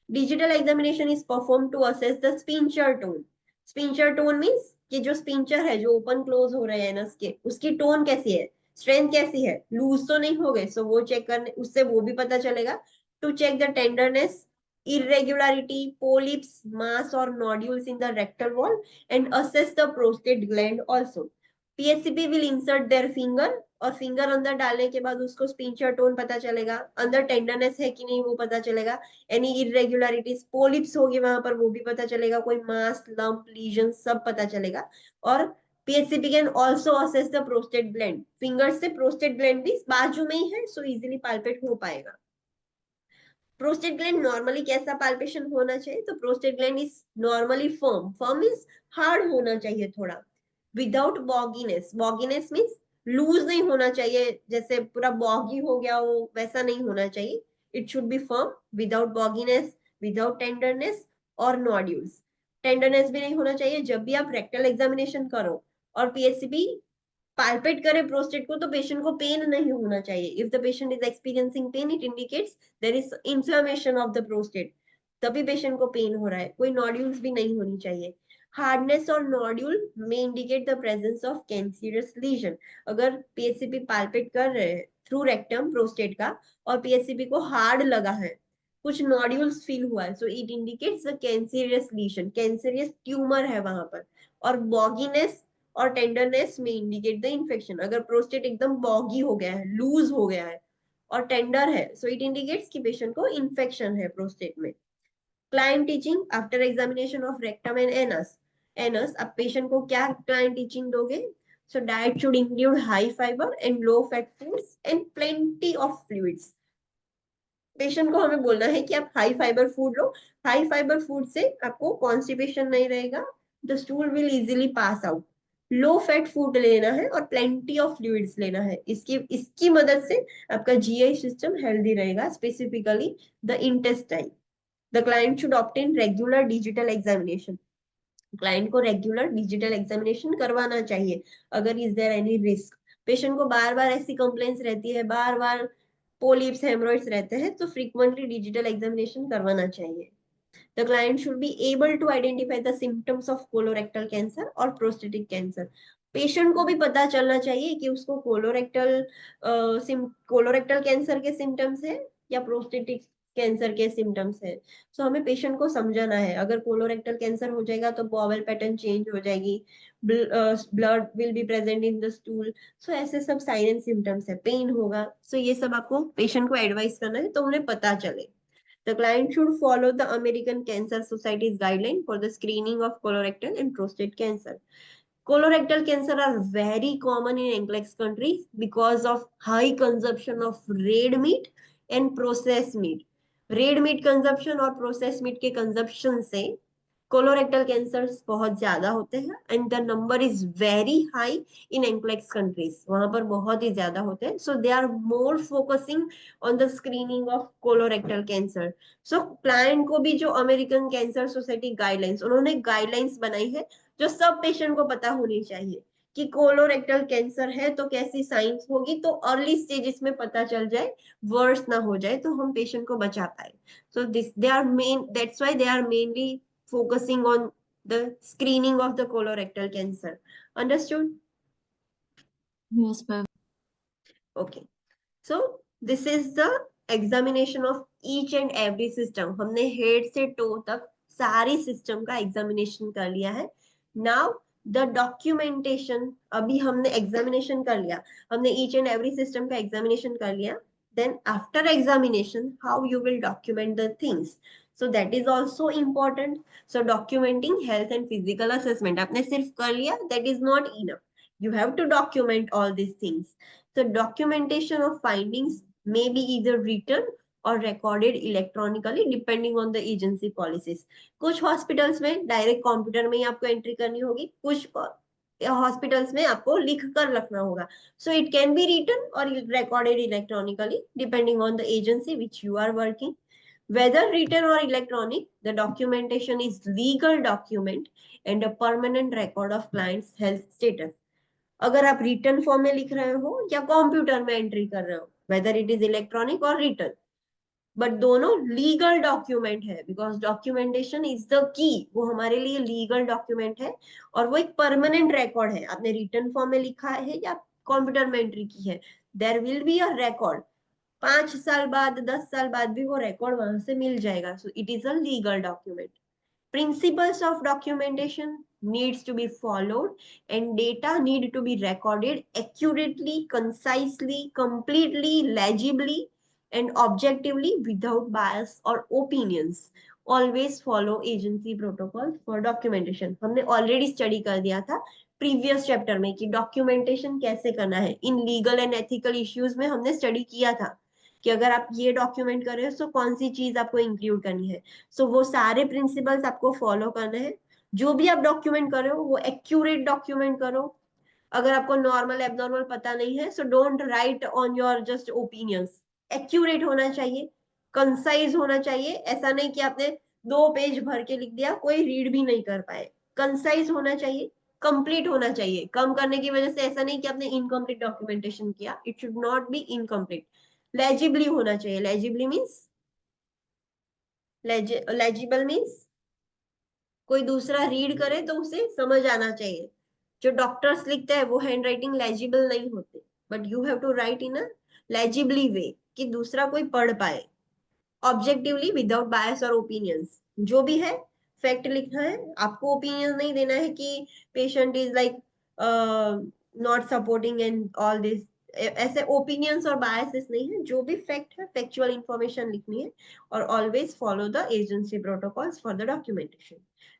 A: Digital examination is performed to assess the sphincter tone. Sphincter tone means कि जो स्पिंचर है, जो ओपन क्लोज हो रहे हैं नस के, उसकी टोन कैसी है, स्ट्रेंथ कैसी है, लूज तो नहीं हो गए, सो वो चेक करने, उससे वो भी पता चलेगा. To check the tenderness, irregularity, polyps, mass or nodules in the rectal wall, and assess the prostate gland also. PSCP will insert their finger, और फिंगर अंदर डालने के बाद उसको स्पिंचर टोन पता चलेगा, अंदर टेंडरनेस है कि नहीं वो पता चलेगा, एनी इरेगुलरिटीज, पोलिप्स होगी वहां पर वो भी पता चलेगा, कोई मास, लंप, लीजन सब पता चलेगा. और PSCP can also assess the prostate gland. Finger से प्रोस्टेट ग्लैंड भी बाजू में ही है, सो इजिली पाल्पेट हो पाएगा. प्रोस्टेट ग्लैंड नॉर्मली कैसा पाल्पेशन होना चाहिए, तो prostate gland is normally firm. Firm means hard होना चाहिए थोड़ा, विदाउट बॉगीनेस. बॉगीनेस मीन्स लूज नहीं होना चाहिए, जैसे पूरा बॉगी हो गया वो वैसा नहीं होना चाहिए. It should be firm, without bogginess, without tenderness और नोड्यूल्स. टेंडरनेस भी नहीं होना चाहिए. जब भी आप रेक्टल एग्जामिनेशन करो और PSCP पाल्पेट करे प्रोस्टेट को, तो पेशेंट को पेन नहीं होना चाहिए. If the patient is experiencing pain, it indicates there is inflammation of the prostate, तभी पेशेंट को पेन हो रहा है. कोई नोड्यूल्स भी नहीं होनी चाहिए. हार्डनेस और नोड्यूल में indicate the presence of cancerous lesion. अगर PSCP पाल्पेट कर रहे हैं थ्रू रेक्टम प्रोस्टेट का, और PSCP को हार्ड लगा है, कुछ नोड्यूल्स फील हुआ है, so it indicates the cancerous lesion, cancerous tumour है वहां पर. और बॉगीनेस और टेंडरनेस में इंडिकेट द इन्फेक्शन. अगर प्रोस्टेट एकदम बॉगी हो गया है, लूज हो गया है और टेंडर है, सो इट इंडिकेट्स कि पेशेंट को इन्फेक्शन है प्रोस्टेट में. Client teaching after examination of rectum and anus. Anus, अब पेशेंट को क्या क्लाइंट टीचिंग दोगे? So diet should include high fibre and low fat foods and plenty of fluids. Patient को हमें बोलना है कि आप हाई फाइबर फूड लो. हाई फाइबर फूड से आपको कॉन्स्टिपेशन नहीं रहेगा, the stool will easily pass out. Low fat food लेना है और प्लेंटी ऑफ फ्लूइड्स लेना है. इसकी मदद से आपका GI सिस्टम हेल्दी रहेगा, specifically the intestine. The client should obtain regular digital examination. Client को रेगुलर डिजिटल एग्जामिनेशन करवाना चाहिए. अगर is there any risk, patient को बार बार ऐसी कंप्लेंट्स रहती है, बार बार पोलिप्स, हेमरॉइड्स रहते हैं, तो फ्रीक्वेंटली डिजिटल एग्जामिनेशन करवाना चाहिए. The client should be able to identify the symptoms of colorectal cancer or prostatic cancer. Patient को भी पता चलना चाहिए कि उसको कोलोरेक्टल कैंसर के सिम्टम्स है या प्रोस्टेटिक कैंसर के सिम्टम्स है. सो हमें पेशेंट को समझाना है. अगर कोलोरेक्टल कैंसर हो जाएगा तो बॉवल पैटर्न चेंज हो जाएगी, blood will be present in the stool. So ऐसे सब साइन एंड सिम्टम्स है, पेन होगा. सो ये सब आपको पेशेंट को एडवाइस करना है, तो उन्हें पता चले. The client should follow the American Cancer Society's guideline for the screening of colorectal and prostate cancer. Colorectal cancer are very common in NCLEX countries because of high consumption of red meat and processed meat. Red meat consumption और processed meat के consumption से colorectal cancers बहुत ज्यादा होते हैं, and the number is very high in NCLEX countries. वहां पर बहुत ही ज्यादा होते हैं. So they are more focusing on the screening of colorectal cancer. So client को भी जो अमेरिकन कैंसर सोसाइटी गाइडलाइंस, उन्होंने गाइडलाइंस बनाई है जो सब पेशेंट को पता होनी चाहिए कि कोलोरेक्टल कैंसर है तो कैसी साइंस होगी, तो अर्ली स्टेजेस में पता चल जाए, वर्स ना हो जाए, तो हम पेशेंट को बचा पाए. So this they are main, that's why they are mainly focusing on the screening of the colorectal cancer. Understood?
C: Yes, ma'am.
A: Okay. So this is the examination of each and every system. हमने head से toe तक सारी system का examination कर लिया है. Now the documentation, अभी हमने examination कर लिया, हमने each and every system का examination कर लिया. Then after examination, how you will document the things. So that is also important. So documenting health and physical assessment, आपने सिर्फ कर लिया, that is not enough. You have to document all these things. The documentation of findings may be either written or recorded electronically depending on the agency policies. कुछ hospitals में direct computer में ही आपको entry करनी होगी, कुछ hospitals में आपको लिख कर रखना होगा. So it can be written or recorded electronically depending on the agency which you are working. Whether written or electronic, the documentation is legal document and a permanent record of client's health status. अगर आप return form में लिख रहे हो या computer में entry कर रहे हो, वेदर इट इज इलेक्ट्रॉनिक और रिटर्न, बट दोनों लीगल डॉक्यूमेंट है, because documentation is the key, वो हमारे लिए लीगल डॉक्यूमेंट है और वो एक परमानेंट रिकॉर्ड है। आपने रिटन फॉर्म में लिखा है या कंप्यूटर में एंट्री की है, there will be a record. 5 साल बाद 10 साल बाद भी वो रिकॉर्ड वहां से मिल जाएगा। So it is a legal document. Principles of documentation needs to be followed and data need to be recorded accurately, concisely, completely, legibly and objectively without bias or opinions. Always follow agency protocols for documentation. हमने already study कर दिया था previous chapter में कि documentation कैसे करना है। In legal and ethical issues में हमने study किया था कि अगर आप ये डॉक्यूमेंट कर रहे हो तो कौन सी चीज आपको इंक्लूड करनी है। सो वो सारे प्रिंसिपल्स आपको फॉलो करने हैं। जो भी आप डॉक्यूमेंट कर रहे हो वो एक्यूरेट डॉक्यूमेंट करो। अगर आपको नॉर्मल एबनॉर्मल पता नहीं है, so don't write on your just opinions. Accurate होना चाहिए, कंसाइज होना चाहिए। ऐसा नहीं कि आपने 2 पेज भर के लिख दिया, कोई रीड भी नहीं कर पाए। कंसाइज होना चाहिए, कंप्लीट होना चाहिए। कम करने की वजह से ऐसा नहीं कि आपने इनकम्प्लीट डॉक्यूमेंटेशन किया, it should not be incomplete. Legibly होना चाहिए। लेजिबली मीन्स, लेजिबल मीन्स कोई दूसरा रीड करे तो उसे समझ आना चाहिए। जो डॉक्टर्स लिखते हैं वो हैंड राइटिंग लेजिबल नहीं होते, but you have to write in a legibly way कि दूसरा कोई पढ़ पाए। ऑब्जेक्टिवली विदाउट बायस और ओपिनियंस। जो भी है फैक्ट लिखना है, आपको ओपिनियन नहीं देना है कि patient is like not supporting and all this. ऐसे ओपिनियंस और बायसेस नहीं है, जो भी फैक्ट है फैक्चुअल इंफॉर्मेशन लिखनी है। और always follow the agency protocols for the documentation.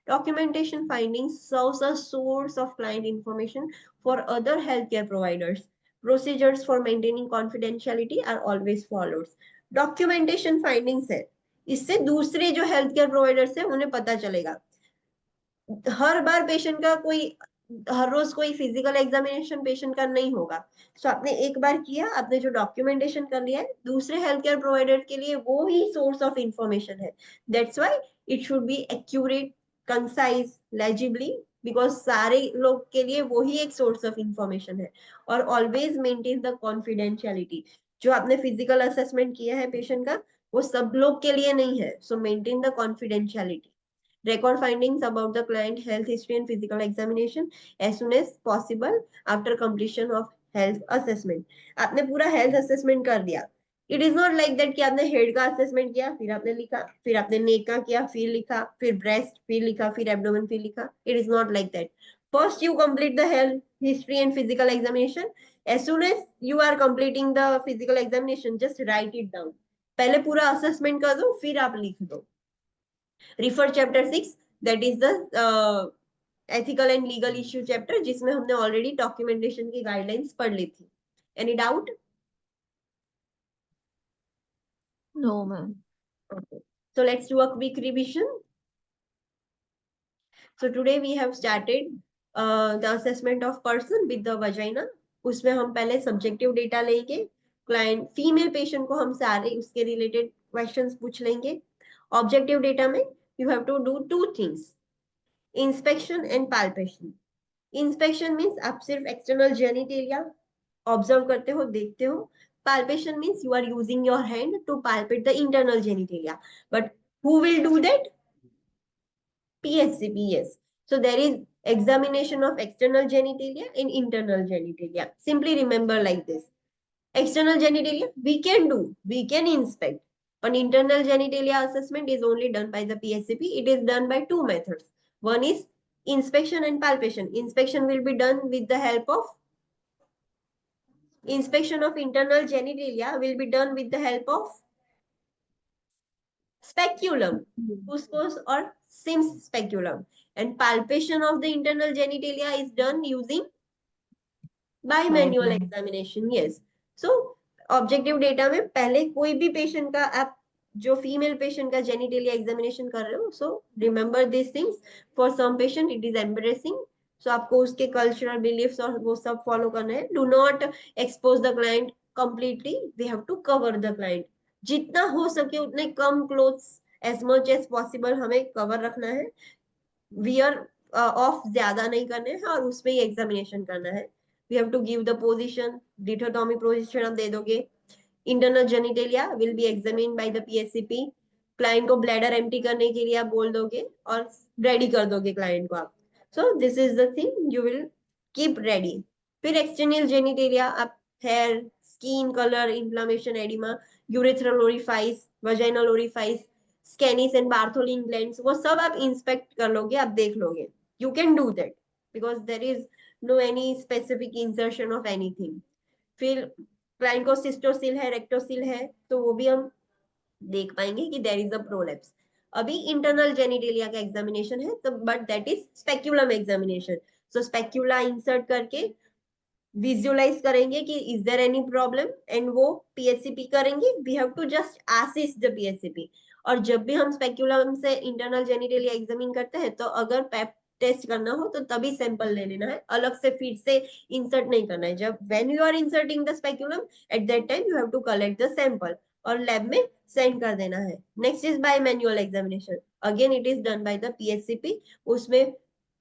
A: Documentation findings serves a source of client information for other healthcare providers. Procedures for maintaining confidentiality are always followed. Documentation findings है, इससे दूसरे जो health care providers है उन्हें पता चलेगा। हर बार patient का कोई, हर रोज कोई फिजिकल एग्जामिनेशन पेशेंट का नहीं होगा। सो आपने एक बार किया, आपने जो डॉक्यूमेंटेशन कर लिया है, दूसरे हेल्थ केयर प्रोवाइडर के लिए वो ही सोर्स ऑफ इंफॉर्मेशन है। That's why it should be accurate, concise, legibly, because सारे लोग के लिए वो ही एक सोर्स ऑफ इंफॉर्मेशन है। और ऑलवेज मेंटेन द कॉन्फिडेंशियलिटी। जो आपने फिजिकल असेसमेंट किया है पेशेंट का, वो सब लोग के लिए नहीं है। सो maintain the confidentiality. Record findings about the client health history and physical examination as soon as possible after completion of health assessment. आपने पूरा health assessment कर दिया। It is not like that कि आपने head का assessment किया, फिर आपने लिखा, फिर आपने neck का किया, फिर लिखा, फिर breast, फिर लिखा, फिर abdomen, फिर लिखा। It is not like that. First you complete the health history and physical examination. As soon as you are completing the physical examination, just write it down. पहले पूरा assessment कर दो, फिर आप लिख दो। Refer chapter 6, that is the ethical and legal issue chapter, जिसमें हमने already documentation की guidelines पढ़ ली थी। Any doubt?
C: No, ma'am.
A: Okay. So let's do a quick revision. So today we have started the assessment of person with the vagina. उसमें हम पहले subjective data लेंगे। Client female patient को हम सारे उसके related questions पूछ लेंगे। Objective data में you have to do 2 things. Inspection and palpation. Inspection means आप सिर्फ एक्सटर्नल जेनिटेलिया ऑब्जर्व करते हो, देखते हो। Palpation means you are using your hand to palpate the internal genitalia, but who will do that? PHCP, yes. So there is examination of external genitalia and internal genitalia. Simply remember like this. External genitalia we can do, we can inspect, but internal genitalia assessment is only done by the PHCP. It is done by 2 methods. One is inspection and palpation. Inspection will be done with the help of, inspection of internal genitalia will be done with the help of speculum, Cusco's or Sims speculum, and palpation of the internal genitalia is done using by manual examination. Yes. So objective data में पहले कोई भी patient का आप जो female patient का genitalia examination कर रहे हो, so remember this things. For some patient it is embarrassing, so आपको उसके कल्चरल बिलीफ्स और वो सब फॉलो करना है। Do not expose the client completely, we have to cover the client. जितना हो सके उतने कम clothes, as much as possible हमें कवर रखना है। वियर ऑफ ज्यादा नहीं करने हैं और उसमें ही एग्जामिनेशन करना है। We have to give the position, lithotomy position आप दे दोगे। Internal genitalia will be examine by the PSCP. Client को ब्लैडर एम्प्टी करने के लिए आप बोल दोगे और रेडी कर दोगे क्लाइंट को आप। So this is the thing you will keep ready. फिर एक्सटर्नल जेनिटेलिया, आप hair, skin colour, inflammation, edema, urethral orifice, vaginal orifice, Skene's and Bartholin glands, वो सब आप इंस्पेक्ट कर लोगे, आप देख लोगे। You can do that because there is no any specific insertion of anything. फिर क्लाइंट को सिस्टोसिल है, रेक्टोसिल है, तो वो भी हम देख पाएंगे कि देर इज अ प्रोलेप्स। अभी इंटरनल जेनिटेलिया का एग्जामिनेशन है, तो but that is speculum examination. So specula insert करके विजुअलाइज करेंगे कि is there any problem, and वो पीएचसीपी करेंगे। We have to just assist the PHCP. और जब भी हम स्पेक्यूलम से इंटरनल जेनिटेलिया एग्जामिन करते हैं, तो अगर पेप टेस्ट करना हो तो तभी सैंपल ले लेना है, अलग से फिर से इंसर्ट नहीं करना है। जब when you are inserting the speculum, at that time you have to collect the sample और लैब में सेंड कर देना है। Next is by manual examination, again it is done by the PHCP. उसमें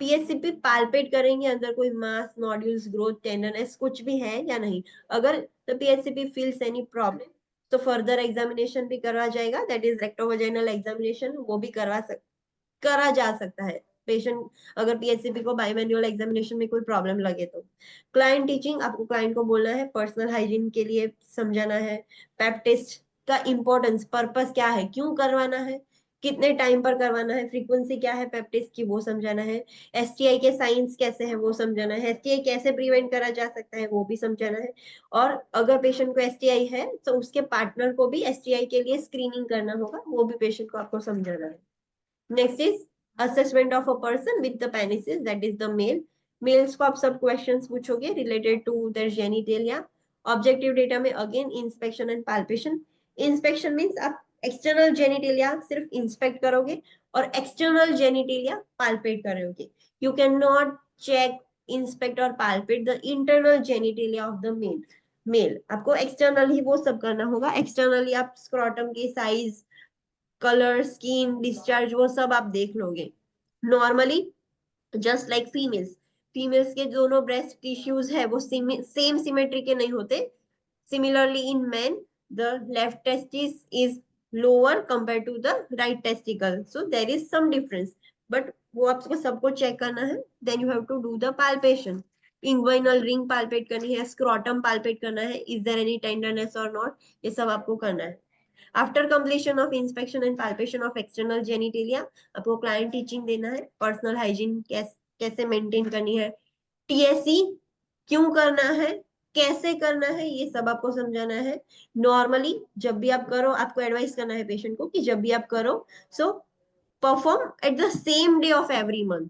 A: पीएचसीपी पाल्पेट करेंगे अंदर कोई मास, nodules, growth, tenderness कुछ भी है या नहीं। अगर द पीएचसीपी फील्स एनी प्रॉब्लम, तो फर्दर एग्जामिनेशन भी करवा जाएगा, दैट इज रेक्टोवेजाइनल एग्जामिनेशन, वो भी करा जा सकता है पेशेंट, अगर पीएचसीपी को बाय मैनुअल एग्जामिनेशन में कोई प्रॉब्लम लगे तो। क्लाइंट टीचिंग, आपको क्लाइंट को बोलना है, पर्सनल हाइजीन के लिए समझाना है, पेप टेस्ट का इंपॉर्टेंस, पर्पस क्या है, क्यों करवाना है, कितने टाइम पर करवाना है, फ्रीक्वेंसी क्या है पेप टेस्ट की, वो समझाना है। एसटीआई के साइंस कैसे है वो समझाना है, एसटीआई कैसे प्रिवेंट करा जा सकता है वो भी समझाना है। और अगर पेशेंट को एसटीआई है तो उसके पार्टनर को भी एसटीआई के लिए स्क्रीनिंग करना होगा, वो भी पेशेंट को आपको समझाना है। Next is assessment of a person with the penises, that is the male. Males को आप सब questions पूछोगे related to their genitalia. Objective data में again inspection and palpation. Inspection means आप external genitalia सिर्फ inspect करोगे और external genitalia palpate करोगे. You cannot check, inspect और palpate the internal genitalia of the male. आपको external ही वो सब करना होगा। externally आप scrotum की size, कलर, स्किन, डिस्चार्ज, वो सब आप देख लोगे। नॉर्मली जस्ट लाइक फीमेल्स के दोनों ब्रेस्ट टिश्यूज है वो सेम सिमेट्री के नहीं होते। Similarly in men the left testis is lower compare to the right testicle, so there is some difference, but वो आपको सबको चेक करना है। Then you have to do the palpation, inguinal ring palpate करनी है, स्क्रोटम पाल्पेट करना है, is there any tenderness or not, ये सब आपको करना है। After completion of inspection and palpation of external genitalia, आपको client teaching देना है, personal hygiene कैसे maintain करनी है, TSE क्यों करना है, कैसे करना है, ये सब आपको समझाना है। नॉर्मली जब भी आप करो, आपको एडवाइस करना है पेशेंट को कि जब भी आप करो, so perform at the same day of every month.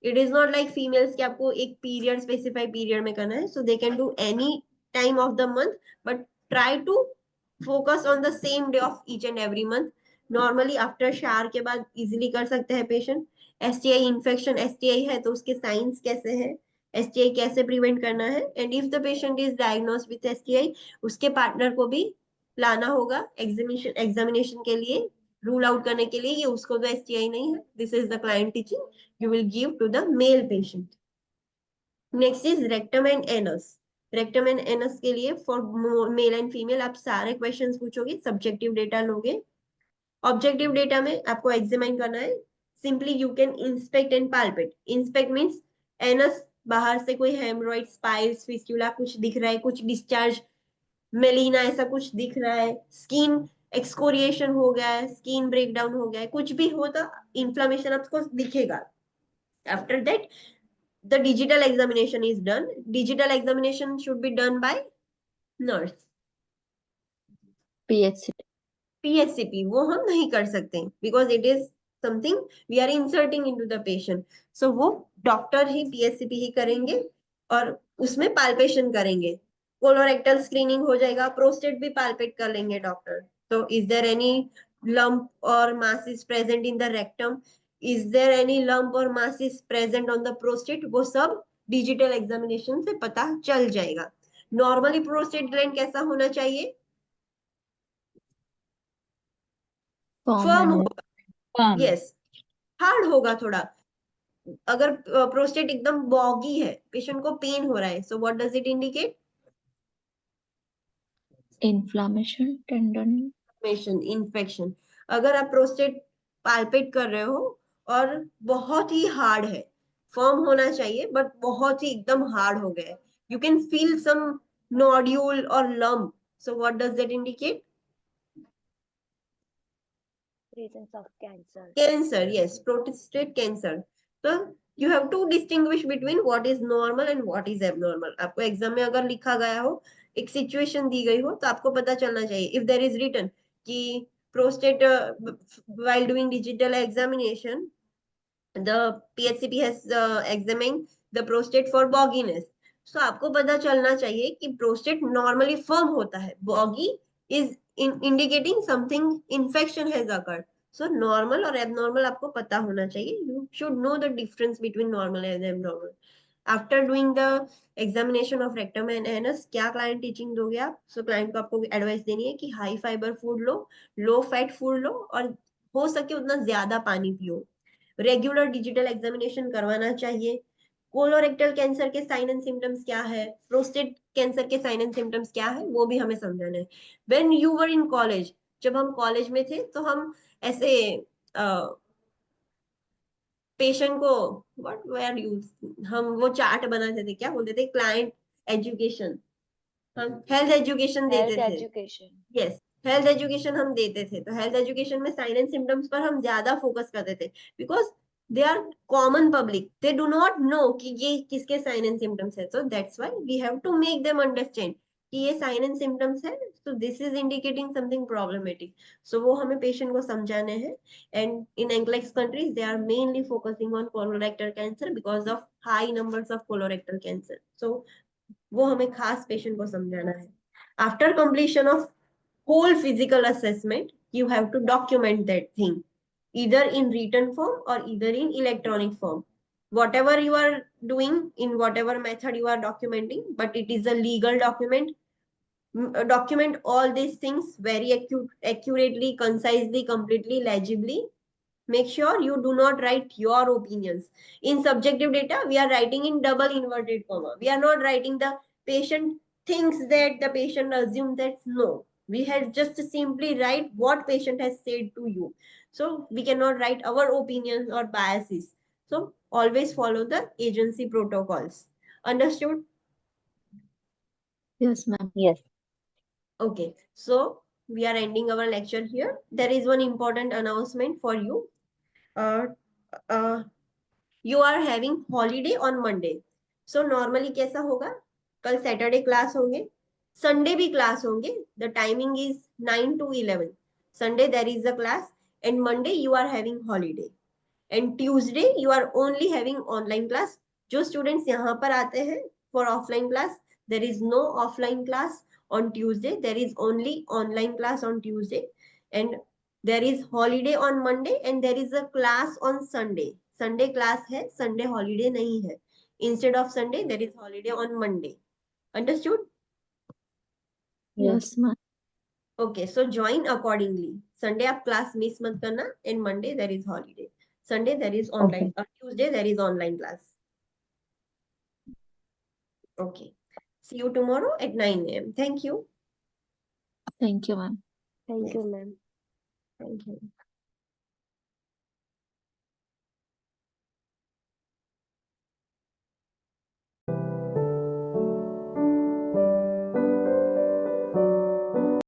A: It is not like females कि आपको एक पीरियड, स्पेसिफाइड पीरियड में करना है, so they can do any time of the month, but try to focus on the same day of each and every month. Normally after shower के बाद easily कर सकते हैं पेशेंट। एसटीआई इन्फेक्शन, एसटीआई है तो उसके साइंस कैसे है, एसटीआई कैसे प्रिवेंट करना है, and if the patient is diagnosed with STI, उसके पार्टनर को भी लाना होगा एग्जामिनेशन के लिए, रूल आउट करने के लिए, ये उसको तो एसटीआई नहीं है। This is the client teaching you will give to the male patient. Next is rectum and anus. Rectum and anus के लिए for male and female आप सारे questions पूछोगे, subjective data लोगे। Objective data में आपको examine करना है। Simply you can inspect and palpate. Inspect means anus, बाहर से कोई hemorrhoids, piles, fistula कुछ दिख रहा है, कुछ discharge, मेलिना ऐसा कुछ दिख रहा है, स्किन एक्सकोरिएशन हो गया है, स्किन ब्रेकडाउन हो गया है, कुछ भी हो तो इन्फ्लामेशन आपको दिखेगा। After that, the digital examination is done. Digital examination should be done by nurse.
C: PHCP.
A: PHCP वो हम नहीं कर सकते because it is something we are inserting into the patient. So वो डॉक्टर ही PHCP ही करेंगे और उसमें पाल्पेशन करेंगे। कोलोरेक्टल स्क्रीनिंग हो जाएगा, प्रोस्टेट भी पाल्पेट कर लेंगे डॉक्टर। तो is there any lump or mass is present in the rectum? Is there any lump or mass is present on the prostate? वो सब डिजिटल एग्जामिनेशन से पता चल जाएगा। नॉर्मली प्रोस्टेट ग्लैंड कैसा होना चाहिए? फर्म होगा, यस, हार्ड होगा थोड़ा। अगर प्रोस्टेट एकदम बॉगी है, पेशेंट को पेन हो रहा है, सो what does it indicate?
C: Inflammation tendon
A: infection. अगर आप प्रोस्टेट पाल्पेट कर रहे हो और बहुत ही हार्ड है, फर्म होना चाहिए बट बहुत ही एकदम हार्ड हो गया है, you can feel some nodule और lump, so what does that indicate?
F: presence of cancer.
A: Cancer, yes, prostate cancer. So you have to distinguish between what is normal and what is abnormal. आपको exam में अगर लिखा गया हो, एक situation दी गई हो, तो आपको पता चलना चाहिए, इफ देयर इज रिटन कि prostate while doing digital examination the PHCP has examined the prostate for bogginess. So आपको पता चलना चाहिए कि prostate normally firm होता है, boggy is indicating something infection has occurred. So normal और abnormal आपको पता होना चाहिए. You should know the difference between normal and abnormal. After doing the examination of rectum and anus, क्या client teaching दोगे आप? So client को आपको एडवाइस देनी है कि हाई फाइबर फूड लो, लो फैट फूड लो, और हो सके उतना ज्यादा पानी पियो. रेगुलर डिजिटल एग्जामिनेशन करवाना चाहिए. कोलोरेक्टल कैंसर के साइन एंड सिम्टम्स क्या है, प्रोस्टेट कैंसर के साइन एंड सिम्टम्स क्या है, वो भी हमें समझाना है. When you were in college, जब हम कॉलेज में थे तो हम ऐसे पेशेंट को व्हाट वेयर यूज, हम वो चार्ट बनाते थे, क्या बोलते थे, क्लाइंट एजुकेशन, हम हेल्थ एजुकेशन
F: Health
A: देते थे.
F: education.
A: यस, हेल्थ एजुकेशन हम देते थे. तो हेल्थ एजुकेशन में साइन एंड सिम्टम्स पर हम ज्यादा फोकस करते थे, because they are common public, they do not know कि ये किसके साइन एंड सिम्टम्स है. So that's why we have to make them understand कि ये साइन एंड सिम्टम्स है, so this is indicating something problematic. So वो हमें patient को समझाने हैं. And in NCLEX countries they are mainly focusing on colorectal cancer because of high numbers of colorectal cancer. So वो हमें खास पेशेंट को समझाना है. After completion of whole physical assessment, you have to document that thing either in written form or either in electronic form, whatever you are doing, in whatever method you are documenting, but it is a legal document. Document all these things very accurately, concisely, completely, legibly. Make sure you do not write your opinions. In subjective data, we are writing in double inverted comma. We are not writing the patient thinks that, the patient assumes that. No, we have just simply write what patient has said to you. So we cannot write our opinions or biases. So always follow the agency protocols. Understood?
C: Yes ma'am.
F: Yes.
A: Okay, so we are ending our lecture here. There is one important announcement for you. Uh, uh, you are having holiday on Monday. So normally कैसा होगा, कल Saturday class होंगे, Sunday भी class होंगे. The timing is 9 to 11. Sunday there is a class and Monday you are having holiday. And Tuesday you are only having online class. जो students यहाँ पर आते हैं for offline class, there is no offline class on Tuesday. There is only online class on Tuesday. And there is holiday on Monday and there is a class on Sunday. Sunday class है, Sunday holiday नहीं है. Instead of Sunday, there is holiday on Monday. Understood?
C: Yes ma'am.
A: Okay, so join accordingly. Sunday आप class miss मत करना and Monday there is holiday. Sunday there is online. Tuesday there is online class. Okay. See you tomorrow at 9 a.m. Thank you.
C: Thank you ma'am.
F: Thank
A: Yes.
F: you, ma'am.
A: Thank you.